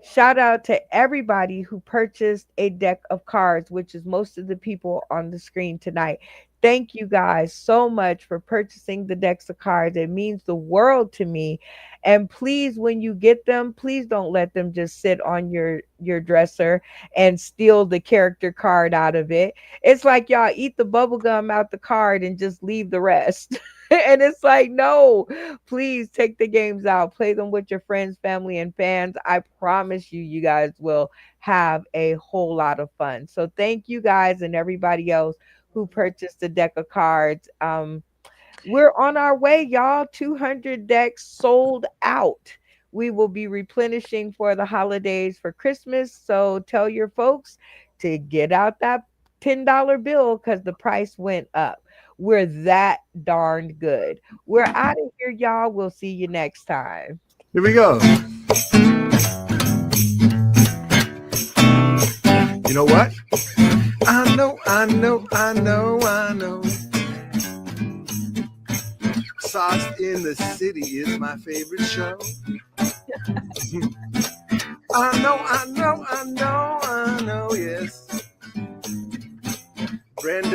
shout out to everybody who purchased a deck of cards, which is most of the people on the screen tonight. Thank you guys so much for purchasing the decks of cards. It means the world to me. And please, when you get them, please don't let them just sit on your dresser and steal the character card out of it. It's like y'all eat the bubble gum out the card and just leave the rest. And it's like, no, please take the games out, play them with your friends, family, and fans. I promise you, you guys will have a whole lot of fun. So thank you guys and everybody else who purchased a deck of cards. We're on our way, y'all. 200 decks sold out. We will be replenishing for the holidays for Christmas. So tell your folks to get out that $10 bill because the price went up. We're that darned good. We're out of here, y'all. We'll see you next time. Here we go. You know what? I know. Sauce in the City is my favorite show. I know, yes. Brenda